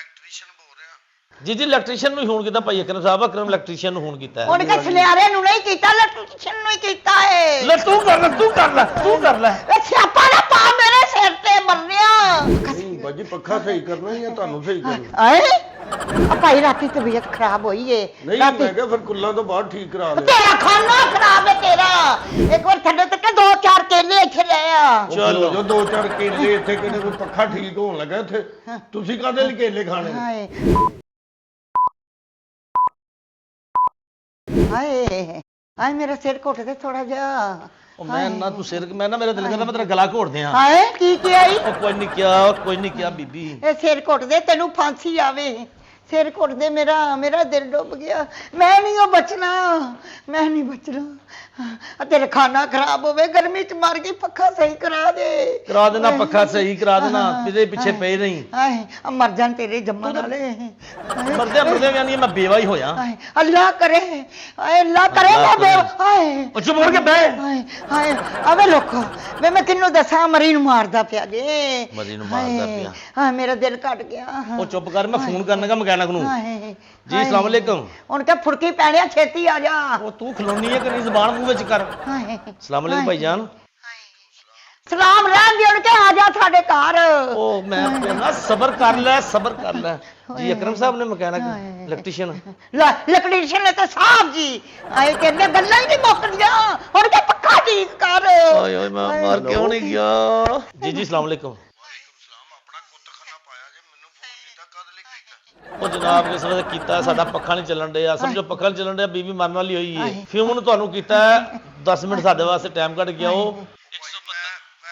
Electrician ਬੋਲ ਰਿਹਾ। ਜੀ ਜੀ ਇਲੈਕਟ੍ਰੀਸ਼ੀਅਨ ਨੂੰ ਫੋਨ ਕੀਤਾ ਭਾਈ ਅਕਰਮ ਸਾਹਿਬ, ਅਕਰਮ ਇਲੈਕਟ੍ਰੀਸ਼ੀਅਨ ਨੂੰ ਫੋਨ ਕੀਤਾ ਹੁਣ ਕਿ ਸੁਨਿਆਰੇ ਨੂੰ ਨਹੀਂ ਕੀਤਾ, ਇਲੈਕਟ੍ਰੀਸ਼ੀਅਨ ਨੂੰ ਹੀ ਕੀਤਾ ਏ। ਲੈ ਤੂੰ ਕਰ ਲੈ, ਤੂੰ ਕਰ ਲੈ, ਤੂੰ ਕਰ ਲੈ। ਇਹ ਸਿਆਪਾ ਨਾ ਪਾ ਮੇਰੇ ਸਿਰ ਤੇ ਮਰਨਿਆ। ਨਹੀਂ ਬਾਜੀ ਪੱਖਾ ਸਹੀ ਕਰਨਾ ਜਾਂ ਤੁਹਾਨੂੰ ਸਹੀ ਕਰਨਾ? ਆਏ ਆ ਭਾਈ ਰਾਤੀ ਤਬੀਅਤ ਖਰਾਬ ਹੋਈ ਏ। ਨਹੀਂ ਮੈਂ ਕਿਹਾ ਫਿਰ ਕੁੱਲਾਂ ਤੋਂ ਬਾਅਦ ਠੀਕ ਕਰਾ ਲੈ। ਤੇਰਾ ਖਾਣਾ ਖਰਾਬ ਹੈ ਤੇਰਾ। ਇੱਕ ਵਾਰ ਥੱਲੇ ਤੱਕ 2-4 ਕੇਲੇ ਇੱਥੇ ਲੈ ਆ। ਚਲੋ ਜੋ 2-4 ਕੇਲੇ ਇੱਥੇ ਕਿਤੇ ਕੋਈ ਪੱਖਾ ਠੀਕ ਹੋਣ ਲੱਗਾ ਇੱਥੇ ਤੁਸੀਂ ਕਾਹਦੇ ਲਈ ਕੇਲੇ ਖਾਣੇ? ਹਾਏ ਹਾਏ ਹਾਏ ਮੇਰਾ ਸਿਰ ਘੁੱਟ ਦੇ ਥੋੜਾ ਜਿਹਾ। ਮੈਂ ਨਾ ਤੂੰ ਸਿਰ ਮੈਂ ਨਾ ਮੇਰਾ ਦਿਲ ਕਰਦਾ ਮੈਂ ਤੇਰਾ ਗਲਾ ਘੋੜ ਦਿਆਂ। ਹਾਏ ਕੀ ਆਈ? ਉਹ ਕੋਈ ਨਹੀਂ ਕਿਹਾ, ਕੋਈ ਨਹੀਂ ਕਿਹਾ ਬੀਬੀ। ਇਹ ਸਿਰ ਘੁੱਟ ਦੇ ਤੈਨੂੰ ਫਾਂਸੀ ਆਵੇ। ਸਿਰ ਘੁੱਟ ਦੇ ਮੇਰਾ ਦਿਲ ਡੁੱਬ ਗਿਆ। ਮੈਂ ਨਹੀਂ ਉਹ ਬਚਣਾ, ਮੈਂ ਨਹੀਂ ਬਚਣਾ। ਤੇਰਾ ਖਾਣਾ ਖਰਾਬ ਹੋਵੇ, ਗਰਮੀ ਚ ਮਰ ਗਈ, ਪੱਖਾ ਸਹੀ ਕਰਾ ਦੇ। ਕਰਾ ਦੇਣਾ ਪੱਖਾ ਸਹੀ ਕਰਾ ਦੇਣਾ, ਤੇਰੇ ਪਿੱਛੇ ਪਏ ਨਹੀਂ। ਹਾਏ ਮਰ ਜਾਣ ਤੇਰੇ ਜੰਮਣ ਵਾਲੇ। ਮਰਦੇ ਨਹੀਂ ਮੈਂ ਬੇਵਾ ਹੀ ਹੋਇਆ। ਅੱਲਾ ਕਰੇ, ਹਾਏ ਅੱਲਾ ਕਰੇ ਮੈਂ ਬੇਵਾ। ਹਾਏ ਉਹ ਚੁੱਪ ਕਰਕੇ ਬਹਿ। ਹਾਏ ਹਾਏ ਆਵੇ ਲੋਕੋ ਮੈਂ ਕਿੰਨੂੰ ਦੱਸਾਂ ਮਰੀ ਨੂੰ ਮਾਰਦਾ ਪਿਆ ਜੇ। ਮਰੀ ਨੂੰ ਮਾਰਦਾ ਪਿਆ। ਹਾਂ ਮੇਰਾ ਦਿਲ ਘਟ ਗਿਆ। ਉਹ ਚੁੱਪ ਕਰ, ਮੈਂ ਫੋਨ ਕਰਨਾਗਾ ਮਕੈਨਿਕ ਨੂੰ। ਹਾਏ ਜੀ ਅਸਲਾਮ ਵਾਲੇਕਮ। ਹੁਣ ਕਿ ਫੁਰਕੀ ਪੈਣਿਆ, ਛੇਤੀ ਆ ਜਾ। ਉਹ ਤੂੰ ਖਲੋਣੀ ਹੈ ਕਿ ਨਹੀਂ, ਜ਼ਬਾਨ ਮੂੰਹ ਵਿੱਚ ਕਰ। ਹਾਏ ਅਸਲਾਮ ਵਾਲੇਕਮ ਭਾਈਜਾਨ। ਸਲਾਮ ਰਹਿਣ ਦੇ, ਹੁਣ ਕਿ ਆ ਜਾ ਸਾਡੇ ਘਰ। ਉਹ ਮੈਂ ਕਹਿੰਦਾ ਸਬਰ ਕਰ ਲੈ, ਸਬਰ ਕਰ ਲੈ। ਜੀ ਅਕਰਮ ਸਾਹਿਬ ਨੇ ਮਕੈਨਿਕ ਇਲੈਕਟ੍ਰੀਸ਼ੀਅਨ। ਇਲੈਕਟ੍ਰੀਸ਼ੀਅਨ ਨੇ ਤਾਂ ਸਾਹਿਬ ਜੀ ਆਏ ਕਹਿੰਦੇ ਗੱਲਾਂ ਹੀ ਨਹੀਂ ਮੁੱਕਦੀਆਂ। ਹੁਣ ਕਿ ਪੱਖਾ ਠੀਕ ਕਰ। ਓਏ ਓਏ ਮੈਂ ਮਾਰ ਕਿਉਂ ਨਹੀਂ ਗਿਆ? ਜੀ ਜੀ ਅਸਲਾਮ ਵਾਲੇਕਮ। ਉਹ ਜਨਾਬ ਕਿਸ ਵੇਲੇ ਕੀਤਾ, ਸਾਡਾ ਪੱਖਾ ਨਹੀਂ ਚੱਲਣ ਡਿਆ, ਸਮਝੋ ਪੱਖਾ ਨਹੀਂ ਚੱਲਣ ਡਿਆ, ਬੀਬੀ ਮਰਨ ਵਾਲੀ ਹੋਈ ਹੈ। ਫਿਊਮ ਨੂੰ ਤੁਹਾਨੂੰ ਕੀਤਾ 10 ਮਿੰਟ ਸਾਡੇ ਵਾਸਤੇ ਟਾਈਮ ਕੱਢ ਗਿਆ। ਉਹ ਮੈਂ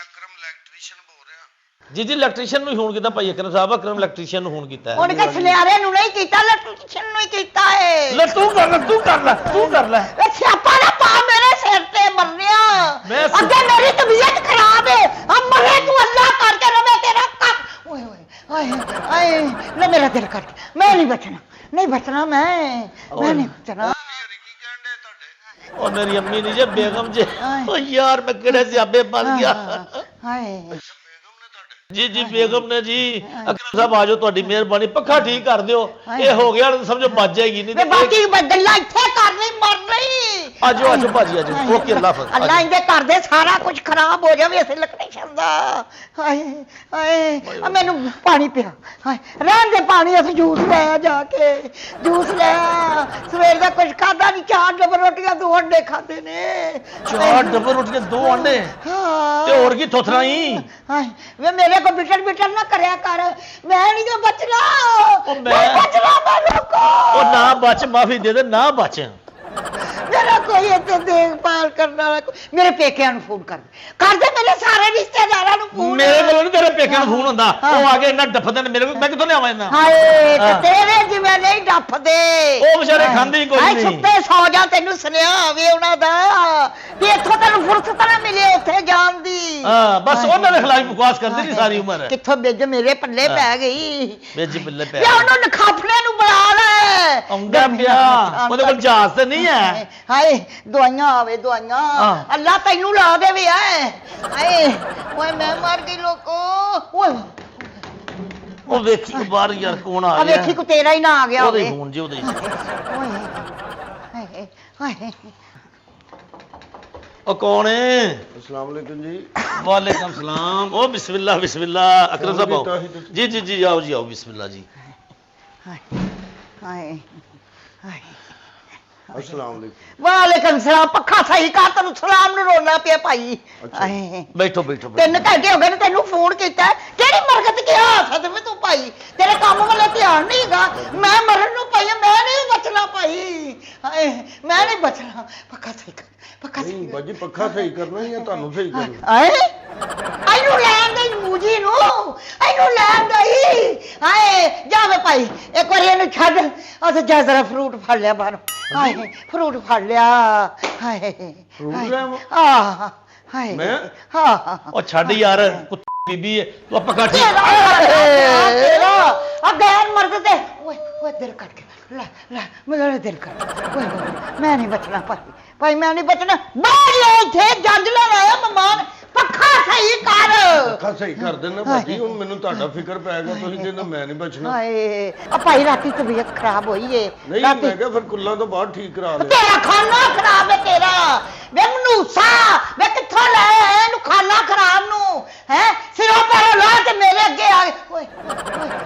ਅਕਰਮ ਇਲੈਕਟ੍ਰੀਸ਼ੀਅਨ ਬੋਲ ਰਿਹਾ। ਜੀ ਜੀ ਇਲੈਕਟ੍ਰੀਸ਼ੀਅਨ ਨੂੰ ਫੋਨ ਕੀਤਾ ਭਾਈ ਅਕਰਮ ਸਾਹਿਬ, ਅਕਰਮ ਇਲੈਕਟ੍ਰੀਸ਼ੀਅਨ ਨੂੰ ਫੋਨ ਕੀਤਾ। ਹੁਣ ਕਿ ਸੁਨਿਆਰੇ ਨੂੰ ਨਹੀਂ ਕੀਤਾ, ਇਲੈਕਟ੍ਰੀਸ਼ੀਅਨ ਨੂੰ ਹੀ ਕੀਤਾ ਏ। ਲੈ ਤੂੰ ਕਰ ਲੈ, ਤੂੰ ਕਰ ਲੈ, ਤੂੰ ਕਰ ਲੈ। ਇਹ ਸਿਆਪਾ ਨਾ ਪਾ ਮੇਰੇ ਸਿਰ ਤੇ ਮਰਨਿਆ। ਅੱਗੇ ਮੇਰੀ ਤਬੀਅਤ ਖਰਾਬ ਏ। ਆ ਮਰੇ ਤੂੰ ਅੱਲਾ ਕਰਕੇ ਰਵੇ ਤੇਰਾ ਕੰਮ। ਓਏ ਓਏ ਆਏ ਆਏ ਲੈ ਮੇਰਾ ਦਿਲ ਕੱਟ। ਮੈਂ ਨਹੀਂ ਬਚਣਾ, ਨਹੀਂ ਬਚਣਾ, ਮੈਂ ਨਹੀਂ ਬਚਣਾ। ਉਹ ਮੇਰੀ ਅੰਮੀ ਨਹੀਂ ਜੇ ਬੇਗਮ ਜੇ। ਉਹ ਯਾਰ ਮੈਂ ਕਿਹੜੇ ਸਿਆਬੇ ਫਸ ਗਿਆ। ਹਾਏ ਜੀ ਜੀ ਬੇਗਮ ਨੇ ਜੀ। ਅਕਰਮ ਸਾਹਿਬ ਆ ਜਾਓ, ਤੁਹਾਡੀ ਮਿਹਰਬਾਨੀ, ਪੱਖਾ ਠੀਕ ਕਰ ਦਿਓ। ਇਹ ਹੋ ਗਿਆ ਸਮਝੋ ਬਚ ਜਾਏਗੀ। ਨਹੀਂ ਮੈਂ ਬਾਕੀ ਗੱਲਾਂ ਇੱਥੇ ਕਰ ਲਈ, ਮਰ ਲਈ। ਆਜੋ ਆਜੋ ਭਾਜੀ ਆਜੋ। ਓਕੇ ਅੱਲਾ ਹਾਫਿਜ਼। ਅੱਲਾ ਇਹਦੇ ਘਰ ਦੇ ਸਾਰਾ ਕੁਝ ਖਰਾਬ ਹੋ ਜਾਵੇ ਇਸ ਇਲੈਕਟ੍ਰੀਸ਼ੀਅਨ ਦਾ। ਹਾਏ ਹਾਏ ਮੈਨੂੰ ਪਾਣੀ ਪਿਆ। ਹਾਏ ਰਹਿਣ ਦੇ ਪਾਣੀ, ਅਸੀਂ ਜੂਸ ਲੈ ਆ ਜਾ ਕੇ, ਜੂਸ ਲੈ ਆ। ਸਵੇਰ ਦਾ ਕੁਝ ਖਾਦਾ ਨਹੀਂ, 4 ਡੱਬੇ ਰੋਟੀਆਂ 2 ਅੰਡੇ ਖਾਦੇ ਨੇ। 4 ਡੱਬੇ ਰੋਟੀਆਂ 2 ਅੰਡੇ ਹਾਂ ਤੇ ਹੋਰ ਕੀ ਥੋਥਣਾ ਹੀ। ਹਾਏ ਵੇ ਮੇਰੇ ਕੋ ਬਿਟਰ ਨਾ ਕਰਿਆ ਕਰ। ਮੈਂ ਨਹੀਂ ਤਾਂ ਬਚਣਾ। ਉਹ ਮੈਂ ਬਚਣਾ ਮੈਂ ਲੋਕੋ। ਉਹ ਨਾ ਬਚ, ਮਾਫੀ ਦੇ ਦੇ, ਨਾ ਬਚ। ਮੇਰਾ ਕੋਈ ਇੱਥੇ ਦੇਖਭਾਲ ਕਰਨ ਵਾਲਾ ਮੇਰੇ ਪੇਕਿਆਂ ਨੂੰ ਫੋਨ ਕਰ ਦੇ, ਮੇਰੇ ਸਾਰੇ ਰਿਸ਼ਤੇਦਾਰਾਂ ਨੂੰ ਫੋਨ। ਮੇਰੇ ਕੋਲ ਨਹੀਂ ਤੇਰੇ ਪੇਕਿਆਂ ਨੂੰ ਫੋਨ ਹੁੰਦਾ। ਉਹ ਆ ਕੇ ਇੰਨਾ ਡੱਫਦੇ ਨੇ ਮੇਰੇ ਕੋਲ, ਮੈਂ ਕਿੱਥੋਂ ਲਿਆਵਾਂ ਇਹਨਾਂ? ਹਾਏ ਤੇ ਤੇਰੇ ਜਿਵੇਂ ਨਹੀਂ ਡੱਫਦੇ। ਉਹ ਵਿਚਾਰੇ ਖਾਂਦੇ ਹੀ ਕੋਈ ਨਹੀਂ। ਸੁੱਤੇ ਸੌ ਜਾ, ਤੈਨੂੰ ਸੁਨੇਹਾ ਆਵੇ ਉਹਨਾਂ ਦਾ ਵੀ ਇੱਥੋਂ ਤੈਨੂੰ ਫੁਰਸਤ ਨਾ ਮਿਲੇ ਉੱਥੇ ਜਾਣ ਦੀ। ਹਾਂ ਬਸ ਉਹਨਾਂ ਦੇ ਖਿਲਾਫ ਬਕਵਾਸ ਕਰਦੀ ਨਹੀਂ ਸਾਰੀ ਉਮਰ। ਕਿੱਥੋਂ ਬਿੱਜ ਮੇਰੇ ਪੱਲੇ ਪੈ ਗਈ। ਬਿੱਜ ਪੱਲੇ ਪੈ ਗਈ। ਉਹਨੂੰ ਨਖਾਫਲੇ ਨੂੰ ਬੁਲਾ ਲੈ। ਆਉਂਦਾ ਪਿਆ, ਉਹਦੇ ਕੋਲ ਜਹਾਜ਼ ਤੇ ਨਹੀਂ ਹੈ। ਹਾਏ ਦਵਾਈਆਂ ਆਵੇ, ਦਵਾਈਆਂ ਅੱਲਾ ਤੈਨੂੰ ਲਾ ਦੇਵੇ। ਹਾਏ ਓਏ ਮੈਂ ਮਰ ਗਈ ਲੋਕੋ। ਓਏ ਉਹ ਵੇਖੀ ਬਾਹਰ ਯਾਰ ਕੌਣ ਆ ਗਿਆ। ਵੇਖੀ ਕੋ ਤੇਰਾ ਹੀ ਨਾ ਆ ਗਿਆ ਉਹਦੇ ਫੋਨ ਜੀ ਉਹਦੇ। ਹਾਏ ਹਾਏ ਉਹ ਕੌਣ ਹੈ? ਅਸਲਾਮ ਵਾਲੇਕੁਮ ਜੀ। ਵਾਲੇਕਮ ਸਲਾਮ। ਉਹ ਬਿਸਮਿल्लाह ਬਿਸਮਿल्लाह। ਅਕਰਮ ਸਾਹਿਬ ਆਓ। ਜੀ ਜੀ ਜੀ ਆਓ ਜੀ, ਆਓ ਬਿਸਮਿल्लाह ਜੀ। ਹਾਏ ਹਾਏ ਹਾਏ ਅਸਲਾਮ ਵਾਲੇਕੁਮ। ਵਾਲੇਕਮ ਸਲਾਮ। ਪੱਖਾ ਸਹੀ ਕਰ, ਤੈਨੂੰ ਸਲਾਮ ਨੂੰ ਰੋਣਾ ਪਿਆ ਭਾਈ। ਹਾਏ ਬੈਠੋ ਬੈਠੋ। 3 ਘੰਟੇ ਹੋ ਗਏ ਨੇ ਤੈਨੂੰ ਫੋਨ ਕੀਤਾ। ਕਿਹੜੀ ਮਰਗਤ ਕਿਹਾ ਸਦਮੇ ਤੂੰ ਭਾਈ? ਤੇਰੇ ਕੰਮ ਵੱਲ ਧਿਆਨ ਨਹੀਂਗਾ। ਮੈਂ ਮਰਨ ਨੂੰ ਪਈ, ਮੈਂ ਨਹੀਂ ਬਚਣਾ ਭਾਈ। ਹਾਏ ਮੈਂ ਨਹੀਂ ਬਚਣਾ। ਪੱਖਾ ਸਹੀ ਕਰ, ਪੱਖਾ ਸਹੀ ਨਹੀਂ ਕਰ। ਬਾਜੀ ਪੱਖਾ ਸਹੀ ਕਰਨਾ ਜਾਂ ਤੁਹਾਨੂੰ ਸਹੀ ਕਰਨਾ? ਹਾਏ ਇਹਨੂੰ ਲੈਣ ਦੇ ਮੂਜੀ ਨੂੰ, ਇਹਨੂੰ ਲੈਣ ਦੇ। ਹਾਏ ਜਾਵੇ ਭਾਈ, ਇੱਕ ਵਾਰੀ ਇਹਨੂੰ ਛੱਡ। ਉੱਥੇ ਜਾ ਜ਼ਰਾ ਫਰੂਟ ਫੜ ਲਿਆ ਬਾਹਰੋਂ। ਹਾਏ ਫਰੂਟ ਫੜ ਲਿਆ। ਹਾਏ ਫਰੂਟ ਲੈ ਆਹ ਹਾਏ ਮੈਂ? ਹਾਂ ਉਹ ਛੱਡ ਯਾਰ, ਕੁੱਤੀ ਬੀਬੀ ਹੈ ਤੂੰ। ਪੱਕਾ ਠੀਕ ਤੇਰਾ ਆ ਗੈਰ ਮਰਦ ਤੇ। ਓਏ ਓਏ ਦਿਲ ਕੱਟ ਕੇ ਲੈ ਲੈ, ਮੇਰਾ ਦਿਲ ਕੱਟ। ਓਏ ਮੈਂ ਨਹੀਂ ਬਚਣਾ ਭਾਈ, ਭਾਈ ਮੈਂ ਨਹੀਂ ਬਚਣਾ। ਬਾਹਰ ਇੱਥੇ ਜੰਜ ਲੈ ਆਇਆ ਮਹਿਮਾਨ। ਪੱਖਾ ਸਹੀ ਕਰ। ਪੱਖਾ ਸਹੀ ਕਰ ਦੇਣਾ ਭਾਜੀ। ਹੁਣ ਮੈਨੂੰ ਤੁਹਾਡਾ ਫਿਕਰ ਪੈ ਗਿਆ, ਤੁਸੀਂ ਕਹਿੰਦੇ ਮੈਂ ਨਹੀਂ ਬਚਣਾ। ਹਾਏ ਆ ਭਾਈ ਰਾਤੀ ਤਬੀਅਤ ਖਰਾਬ ਹੋਈ ਏ ਨਹੀਂ ਮੈਂ ਕਿਹਾ ਫਿਰ ਕੁੱਲਾਂ ਤੋਂ ਬਾਅਦ ਠੀਕ ਕਰਾ ਲਿਆ। ਤੇਰਾ ਖਾਣਾ ਖਰਾਬ ਹੈ ਤੇਰਾ। ਵੇ ਮਨੂਸਾ ਵੇ ਕਿੱਥੋਂ ਲੈ ਆਇਆ ਇਹਨੂੰ ਖਾਣਾ ਖਰਾਬ ਨੂੰ ਹੈ? ਸਿਰੋਂ ਪੈਰੋਂ ਲਾ ਤੇ ਮੇਰੇ ਅੱਗੇ ਆ ਗਏ। ਓਏ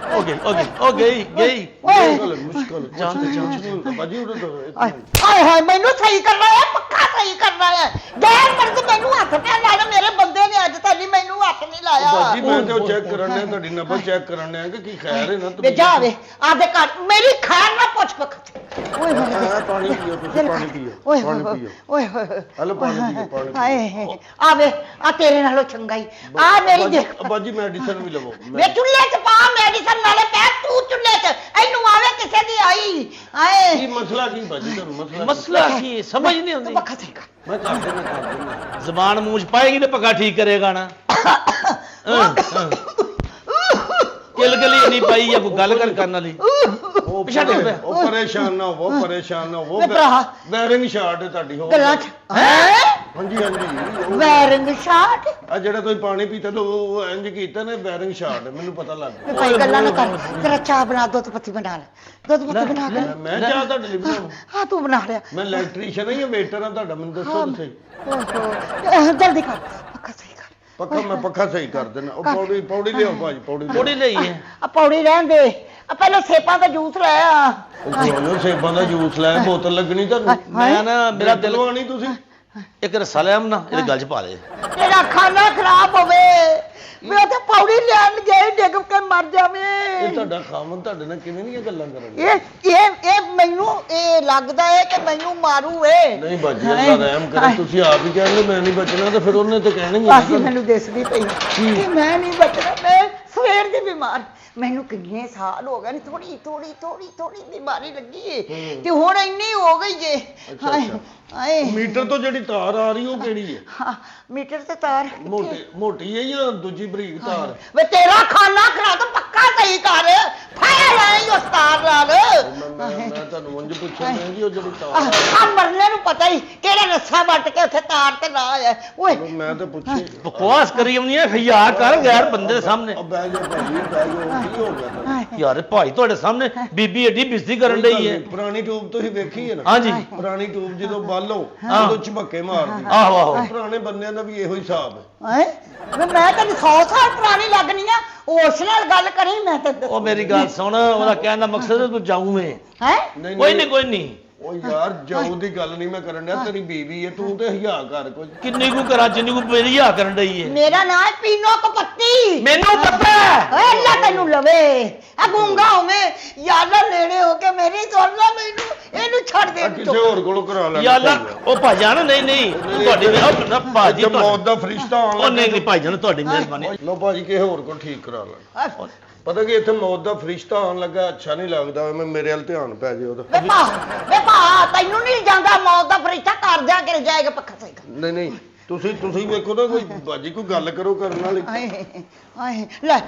ਹੋ ਗਈ ਗਈ ਓਏ ਮੁਸ਼ਕਲ ਭਾਜੀ ਉਰੇ ਤੋਂ ਇੱਕ ਆਏ ਮਿੰਟ। ਹਾਏ ਮੈਨੂੰ ਸਹੀ ਕਰਨਾ ਹੈ, ਪੱਕਾ ਸਹੀ ਕਰਨਾ ਹੈ। ਗੈਰ ਮਰਦ ਮੈਨੂੰ ਹੱਥ ਤੇ ਲਾਣਾ। ਮੇਰੇ ਬੰਦੇ ਨੇ ਅੱਜ ਤੱਕ ਮੈਨੂੰ ਹੱਥ ਨਹੀਂ ਲਾਇਆ। ਭਾਜੀ ਮੈਂ ਤੇ ਉਹ ਚੈੱਕ ਕਰਨ ਡਿਆ, ਤੁਹਾਡੀ ਨਬਜ਼ ਚੈੱਕ ਕਰਨ ਡਿਆ ਕਿ ਕੀ ਖੈਰ ਹੈ ਨਾ ਵੇ ਜਾ ਵੇ ਆਦੇ ਘਰ ਮੇਰੀ ਖੈਰ ਨਾ ਪੁੱਛ ਪੱਖ। ਓਏ ਪਾਣੀ ਪੀਓ ਤੁਸੀਂ, ਪਾਣੀ ਪੀਓ, ਓਏ ਪਾਣੀ ਪੀਓ। ਓਏ ਹਲੋ ਪਾਣੀ ਪੀਓ, ਪਾਣੀ ਪੀਓ। ਹਾਏ ਆ ਵੇ ਆ ਤੇਰੇ ਨਾਲੋਂ ਚੰਗਾ ਹੀ ਆ ਮੇਰੀ ਦੇਖ। ਬਾਜੀ ਮੈਡੀਸਨ ਵੀ ਲਵੋ। ਵੇ ਚੁੱਲ੍ਹੇ 'ਚ ਪਾ ਮੈਡੀਸਨ ਨਾਲੇ ਪੈ ਤੂੰ ਚੁੱਲ੍ਹੇ 'ਚ। ਇਹਨੂੰ ਆਵੇ ਕਿਸੇ ਦੀ ਆਈ ਹਾਏ। ਕੀ ਮਸਲਾ ਕੀ ਭਾਜੀ ਤੁਹਾਨੂੰ ਮਸਲਾ ਕੀ ਸਮਝ ਨਹੀਂ ਤੂੰ ਆਉਂਦੀ। ਪੱਖਾ ਸਹੀ ਕਰ। ਮੈਂ ਕਰ ਦੇਣਾ। ਜ਼ਬਾਨ ਮੂੰਹ 'ਚ ਪਾਏਗੀ ਤੇ ਪੱਕਾ ਠੀਕ ਕਰੇਗਾ ਨਾ। ਕਿਲਕਲੀ ਨਹੀਂ ਪਾਈ ਆ ਕੋਈ ਗੱਲ ਕਰਨ ਵਾਲੀ। ਉਹ ਪਿੱਛੇ ਡਿੱਗ ਪਿਆ। ਉਹ ਪਰੇਸ਼ਾਨ ਨਾ ਹੋਵੋ, ਪਰੇਸ਼ਾਨ ਨਾ ਹੋਵੋ। ਵੇ ਭਰਾ। ਵੈਰਿੰਗ ਸ਼ਾਰਟ ਹੈ ਤੁਹਾਡੀ ਹੋ ਗੱਲਾਂ 'ਚ ਹੈ ਹਾਂਜੀ ਹਾਂਜੀ। Wiring shot. ਆ ਜਿਹੜਾ ਤੁਸੀਂ ਪਾਣੀ ਪੀਤਾ ਤਾਂ ਉਹ ਇੰਜ ਕੀਤਾ ਨੇ ਵੈਰਿੰਗ ਸ਼ਾਰਟ, ਮੈਨੂੰ ਪਤਾ ਲੱਗ ਗਿਆ। ਭਾਈ ਗੱਲਾਂ ਨਾ ਕਰ। ਤੇਰਾ ਚਾਹ ਬਣਾ ਦੁੱਧ ਪੱਤੀ ਬਣਾ ਲੈ। ਦੁੱਧ ਪੱਤੀ ਬਣਾ ਕੇ ਮੈਂ ਚਾਹ ਤੁਹਾਡੇ ਲਈ ਬਣਾਉਂ। ਹਾਂ ਤੂੰ ਬਣਾ ਲਿਆ। ਮੈਂ ਇਲੈਕਟ੍ਰੀਸ਼ੀਅਨ ਹਾਂ ਜਾਂ ਵੇਟਰ ਹਾਂ ਤੁਹਾਡਾ, ਮੈਨੂੰ ਦੱਸੋ ਤੁਸੀਂ। ਓਹੋ ਜਲਦੀ ਕਰ ਪੱਖਾ ਸਹੀ ਕਰ। ਪੱਖਾ ਮੈਂ ਪੱਖਾ ਸਹੀ ਕਰ ਦੇਣਾ। ਉਹ ਪੌੜੀ ਲਿਆਓ ਭਾਜੀ, ਪੌੜੀ ਥੋੜੀ ਲਈ ਹੈ। ਆ ਪੌੜੀ ਰਹਿਣ ਦੇ। ਆ ਪਹਿਲਾਂ ਸੇਪਾਂ ਦਾ ਜੂਸ ਲੈ ਆ। ਉਹ ਸੇਬਾਂ ਦਾ ਜੂਸ ਲੈ, ਬੋਤਲ ਲੱਗਣੀ ਤੁਹਾਨੂੰ। ਮੈਂ ਨਾ ਮੇਰਾ ਦਿਲ ਲਵਾਣੀ ਤੁਸੀਂ। ਇੱਕ ਰਸਾ ਲਿਆ ਨਾ ਇਹਦੇ ਗੱਲ 'ਚ ਪਾ ਦੇ। ਤੇਰਾ ਖਾਣਾ ਖਰਾਬ ਹੋਵੇ। ਮੈਂ ਤਾਂ ਪੌੜੀ ਲੈਣ ਗਈ ਡਿੱਗ ਕੇ ਮਰ ਜਾਵੇਂ। ਇਹ ਤੁਹਾਡਾ ਖਾਮਨ ਤੁਹਾਡੇ ਨਾਲ ਕਿਵੇਂ ਦੀਆਂ ਗੱਲਾਂ ਕਰਨ ਇਹ ਮੈਨੂੰ ਇਹ ਲੱਗਦਾ ਹੈ ਕਿ ਮੈਨੂੰ ਮਾਰੂ ਏ। ਨਹੀਂ ਬਾਜੀ ਅੱਲਾ ਰਹਿਮ ਕਰੇ, ਤੁਸੀਂ ਆਪ ਹੀ ਕਹਿੰਦੇ ਮੈਂ ਨਹੀਂ ਬਚਣਾ ਤੇ ਫਿਰ ਉਹਨੇ ਤੇ ਕਹਿਣਾ ਹੀ ਬਾਕੀ ਮੈਨੂੰ ਦਿਸਦੀ ਪਈ ਕਿ ਮੈਂ ਨਹੀਂ ਬਚਣਾ। ਮੈਂ ਸਵੇਰ ਦੀ ਬਿਮਾਰ। ਮੈਨੂੰ ਕਿੰਨੇ ਸਾਲ ਹੋ ਗਏ ਨੇ ਥੋੜੀ ਬਿਮਾਰੀ ਲੱਗੀ ਏ ਤੇ ਹੁਣ ਇੰਨੀ ਹੋ ਗਈ ਜੇ। ਹਾਏ ਮੀਟਰ ਤੋਂ ਜਿਹੜੀ ਤਾਰ ਆ ਰਹੀ ਉਹ ਕਿਹੜੀ ਹੈ? ਹਾਂ ਮੀਟਰ ਤੇ ਤਾਰ ਮੋਟੀ ਹੈ ਜਾਂ ਦੂਜੀ ਬਰੀਕ ਤਾਰ? ਵੇ ਤੇਰਾ ਖਾਣਾ ਖਰਾਬ ਤਾਂ ਪੱਕਾ ਸਹੀ ਕਰ। ਫਾਇਰ ਆਈ ਉਸ ਤਾਰ ਨਾਲ। ਮੈਂ ਤੁਹਾਨੂੰ ਉਂਝ ਪੁੱਛਿਆ ਮੈਂ ਜੀ ਉਹ ਜਿਹੜੀ ਤਾਰ ਆ ਮਰਨੇ ਨੂੰ ਪਤਾ ਹੀ ਕਿਹੜਾ ਰੱਸਾ ਵੱਟ ਕੇ ਉੱਥੇ ਤਾਰ ਤੇ ਲਾ ਆਇਆ। ਓਏ ਮੈਂ ਤਾਂ ਪੁੱਛੇ। ਬਕਵਾਸ ਕਰੀ ਜਾਂਦੀ ਹੈ। ਖਿਆ ਕਰ ਗੈਰ ਬੰਦੇ ਦੇ ਸਾਹਮਣੇ। ਬਹਿ ਜਾ ਭਾਜੀ, ਬਹਿ ਜਾ। ਕੀ ਹੋ ਗਿਆ ਤੁਹਾਨੂੰ? ਯਾਰ ਭਾਈ ਤੁਹਾਡੇ ਸਾਹਮਣੇ ਬੀਬੀ ਏਡੀ ਬਿਜ਼ੀ ਕਰਨ ਡਈ ਹੈ। ਪੁਰਾਣੀ ਟਿਊਬ ਤੁਸੀਂ ਵੇਖੀ ਹੈ ਨਾ? ਹਾਂਜੀ ਪੁਰਾਣੀ ਟਿਊਬ ਜਦੋਂ ਬਾਲੋ ਉਦੋਂ ਝਮੱਕੇ ਮਾਰਦੀ। ਆਹੋ ਪੁਰਾਣੇ ਬੰਦਿਆਂ ਦਾ ਵੀ ਇਹੋ ਹਿਸਾਬ ਹੈ। ਮੈਂ ਤੈਨੂੰ 100 ਸਾਲ ਪੁਰਾਣੀ ਲੱਗਣੀ ਆ। ਉਸ ਨਾਲ ਗੱਲ ਕਰੀ ਮੈਂ ਤੇ ਉਹ ਮੇਰੀ ਗੱਲ ਸੁਣ, ਉਹਦਾ ਕਹਿਣ ਦਾ ਮਕਸਦ ਹੈ ਤੂੰ ਜਾਊਂ ਮੈਂ। ਹੈ ਕੋਈ ਨਹੀਂ। ਉਹ ਯਾਰ ਜਾਊ ਦੀ ਗੱਲ ਨਹੀਂ ਮੈਂ ਕਰਨ ਡਿਆ, ਤੇਰੀ ਬੀਵੀ ਹੈ, ਤੂੰ ਤੇ ਹਿਆ ਕਰ ਕੁਝ। ਕਿੰਨੀ ਕੁ ਕਰਾਂ ਜਿੰਨੀ ਕੁ ਮੇਰੀ ਹਾ ਕਰਨ ਡਈ ਹੈ। ਮੇਰਾ ਨਾਮ ਹੈ ਪੀਨੋ ਕਪੱਤੀ। ਮੈਨੂੰ ਪਤਾ ਹੈ। ਓਏ ਅੱਲਾ ਤੈਨੂੰ ਲਵੇ। ਆ ਗੂੰਗਾ ਹੋਵੇਂ ਯਾਰਾ ਨੇੜੇ ਹੋ ਕੇ ਮੇਰੀ ਸੁਣ ਲੈ ਮੈਨੂੰ। ਇਹਨੂੰ ਛੱਡ ਦੇ। ਕਿਸੇ ਹੋਰ ਕੋਲੋਂ ਕਰਾ ਲੈ। ਯਾਰ ਉਹ ਭਾਈਜਾਨ ਨਹੀਂ ਤੁਹਾਡੀ ਭਾਜੀ ਮੌਤ ਦਾ ਫਰਿਸ਼ਤਾ ਆਉਣ ਉਹ ਨਹੀਂ ਭਾਈਜਾਨ ਤੁਹਾਡੀ ਮਿਹਰਬਾਨੀ। ਲੋ ਭਾਜੀ ਕਿਸੇ ਹੋਰ ਕੋਲ ਠੀਕ ਕਰਾ ਲੈ। ਪਤਾ ਕੀ ਇੱਥੇ ਮੌਤ ਦਾ ਫਰਿਸ਼ਤਾ ਆਉਣ ਲੱਗਾ, ਅੱਛਾ ਨਹੀਂ ਲੱਗਦਾ। ਮੈਂ ਮੇਰੇ ਵੱਲ ਧਿਆਨ ਪੈ ਜੇ ਉਹਦਾ। ਵੇ ਭਾ ਤੈਨੂੰ ਨਹੀਂ ਜਾਂਦਾ ਮੌਤ ਦਾ ਫਰਿਸ਼ਤਾ ਕਰ ਜਾ ਕੇ ਜਾਏਗਾ ਪੱਖਾ ਸਹੀ ਕਰ। ਨਹੀਂ ਤੁਸੀਂ ਵੇਖੋ ਨਾ ਕੋਈ ਬਾਜੀ ਕੋਈ ਗੱਲ ਕਰੋ ਕਰਨ ਵਾਲੀ। ਆਏ ਲੈ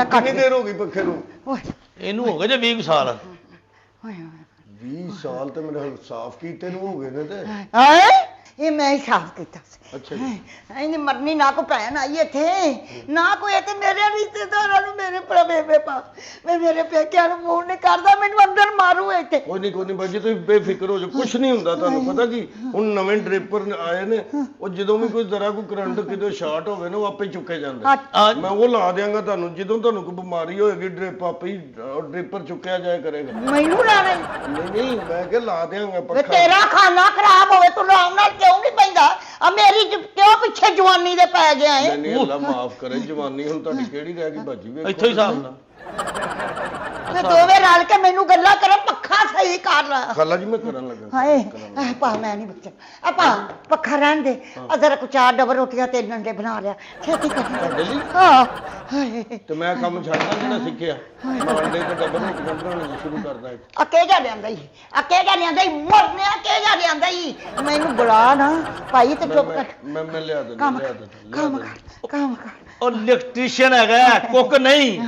ਕੱਟ ਕਿੰਨੀ ਦੇਰ ਹੋ ਗਈ ਪੱਖੇ ਨੂੰ? ਓਏ ਇਹਨੂੰ ਹੋ ਗਏ ਜੇ 20 ਸਾਲ। ਓਏ 20 ਸਾਲ ਤੇ ਮੇਰੇ ਹਲ ਸਾਫ਼ ਕੀਤੇ ਨੂੰ ਹੋ ਗਏ ਨੇ ਤੇ। ਆਏ ਇਹ ਮੈਂ ਹੀ ਸਾਫ਼ ਕੀਤਾ ਸੀ। ਅੱਛਾ ਜੀ। ਇਹਨੇ ਮਰਨੀ ਨਾ ਕੋ ਭੈਣ ਆਈ ਇੱਥੇ ਨਾ ਕੋਈ ਇੱਥੇ ਮੇਰੇ ਰਿਸ਼ਤੇਦਾਰਾਂ ਨੂੰ ਮੇਰੇ ਬੇਬੇ ਪਾ ਮੈਂ ਮੇਰੇ ਪੇਕਿਆਂ ਨੂੰ ਫੋਨ ਨਹੀਂ ਕਰਦਾ। ਮੈਨੂੰ ਅੰਦਰ ਮਾਰੂ ਇੱਥੇ। ਕੋਈ ਨਹੀਂ ਬਾਜੀ ਤੁਸੀਂ ਬੇਫਿਕਰ ਹੋ ਜਾਓ, ਕੁਝ ਨਹੀਂ ਹੁੰਦਾ ਤੁਹਾਨੂੰ। ਪਤਾ ਕੀ ਹੁਣ ਨਵੇਂ ਡ੍ਰਿਪਰ ਆਏ ਨੇ, ਉਹ ਜਦੋਂ ਵੀ ਕੋਈ ਜ਼ਰਾ ਕੋਈ ਕਰੰਟ ਕਿਤੇ ਸ਼ਾਰਟ ਹੋਵੇ ਨਾ ਉਹ ਆਪੇ ਚੁੱਕੇ ਜਾਂਦੇ। ਮੈਂ ਉਹ ਲਾ ਦਿਆਂਗਾ ਤੁਹਾਨੂੰ। ਜਦੋਂ ਤੁਹਾਨੂੰ ਕੋਈ ਬਿਮਾਰੀ ਹੋਏਗੀ ਡ੍ਰਿਪ ਆਪੇ ਹੀ ਡ੍ਰਿਪਰ ਚੁੱਕਿਆ ਜਾਇਆ ਕਰੇਗਾ। ਮੈਨੂੰ ਲਾਣਾ ਨਹੀਂ ਮੈਂ ਕਿਹਾ ਲਾ ਦਿਆਂਗਾ ਵੇ ਪੱਖਾ। ਤੇਰਾ ਖਾਣਾ ਖਰਾਬ ਹੋਵੇ ਤੂੰ ਆਰਾਮ ਨਾਲ ਕਿਉਂ ਨਹੀਂ ਪੈਂਦਾ? ਆ ਮੇਰੀ ਕਿਉਂ ਪਿੱਛੇ ਜਵਾਨੀ ਦੇ ਪੈ ਗਿਆ ਏ? ਨਹੀਂ ਅੱਲਾ ਮਾਫ ਕਰੇ, ਜਵਾਨੀ ਹੁਣ ਤੁਹਾਡੀ ਕਿਹੜੀ ਰਹਿ ਗਈ ਬਾਜੀ? ਵੇਖੋ ਇੱਥੋਂ ਹੀ ਹਿਸਾਬ ਲਾ। ਤੇ ਦੋਵੇਂ ਰਲ ਕੇ ਮੈਨੂੰ ਗੱਲਾਂ ਕਰੋ ਪੱਖਾ ਸਹੀ ਕਰ ਲਾ। ਖਾਲਾ ਜੀ ਮੈਂ ਕਰਨ ਲੱਗਾ। ਹਾਏ ਪਾ ਮੈਂ ਨਹੀਂ ਬੱਚਾ ਆ ਪਾ ਪੱਖਾ ਰਹਿਣ ਦੇ। ਆ ਜ਼ਰਾ ਕੁ 4 ਡਬਲ ਰੋਟੀਆਂ 3 ਅੰਡੇ ਬਣਾ ਲਿਆ ਛੇਤੀ ਕਰ। ਤੁਹਾਡੇ ਲਈ? ਹਾਂ ਹਾਏ ਤੇ ਮੈਂ ਕੰਮ ਛੱਡਦਾ ਜਿਹੜਾ ਸਿੱਖਿਆ। ਮੈਂ ਅੰਡੇ ਤੇ ਡੱਬੇ ਰੋਟੀਆਂ ਬਣਾਉਣੀਆਂ ਸ਼ੁਰੂ ਕਰਦਾ। ਆ ਕਿਹੜਾ ਲਿਆਂਦਾ ਈ? ਆ ਕਿਹੜਾ ਲਿਆਂਦਾ ਈ? ਮਰਨਿਆ ਕਿਹੜਾ ਲਿਆਂਦਾ ਈ? ਮੈਨੂੰ ਬੁਲਾ ਨਾ ਭਾਈ ਤੇ ਚੁੱਪ ਕਰ। ਮੈਂ ਲਿਆ ਦਿੰਦਾ ਕੰਮ ਕਰ ਉਹ ਇਲੈਕਟ੍ਰੀਸ਼ੀਅਨ ਹੈਗਾ ਕੁੱਕ ਨਹੀਂ।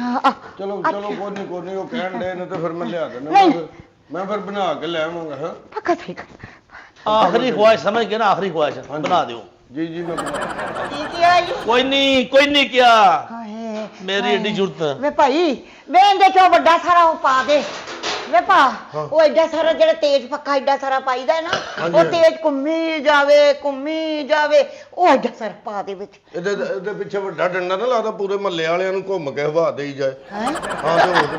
ਚਲੋ ਕੋਈ ਨਹੀਂ ਉਹ ਕਹਿਣ ਦੇ ਨੇ ਤੇ ਫਿਰ ਮੈਂ ਲਿਆ ਦਿੰਦਾ। ਮੈਂ ਫਿਰ ਬਣਾ ਕੇ ਲੈ ਆਵਾਂਗਾ। ਹਾਂ ਪੱਕਾ ਸਹੀ ਕਰ। ਆਖਰੀ ਖੁਆਇਸ਼ ਸਮਝ ਕੇ ਨਾ, ਆਖਰੀ ਖੁਆਇਸ਼ ਬਣਾ ਦਿਓ। ਜੀ ਮੈਂ ਕੀ ਕਿਹਾ ਜੀ ਕੋਈ ਨਹੀਂ ਕਿਹਾ ਹਾਏ ਮੇਰੀ ਏਡੀ ਜ਼ਰੂਰਤ ਵੇ ਭਾਈ ਵੇ ਇਹਦੇ ਚੋਂ ਵੱਡਾ ਸਾਰਾ ਉਹ ਪਾ ਦੇ ਵੇ ਭਾ ਉਹ ਐਡਾ ਸਾਰਾ ਜਿਹੜਾ ਤੇਜ ਪੱਕਾ ਐਡਾ ਸਾਰਾ ਪਾਈਦਾ ਹੈ ਨਾ ਉਹ ਤੇਜ ਘੁੰਮੀ ਜਾਵੇ ਉਹ ਐਡਾ ਸਾਰਾ ਪਾ ਦੇ ਵਿੱਚ ਇਹਦੇ ਪਿੱਛੇ ਵੱਡਾ ਡੰਡਾ ਨਾ ਲਾਦਾ ਪੂਰੇ ਮਹੱਲੇ ਵਾਲਿਆਂ ਨੂੰ ਘੁੰਮ ਕੇ ਹਵਾ ਦੇਈ ਜਾਏ ਹੈਂ? ਹਾਂ ਤੇ ਹੋਰ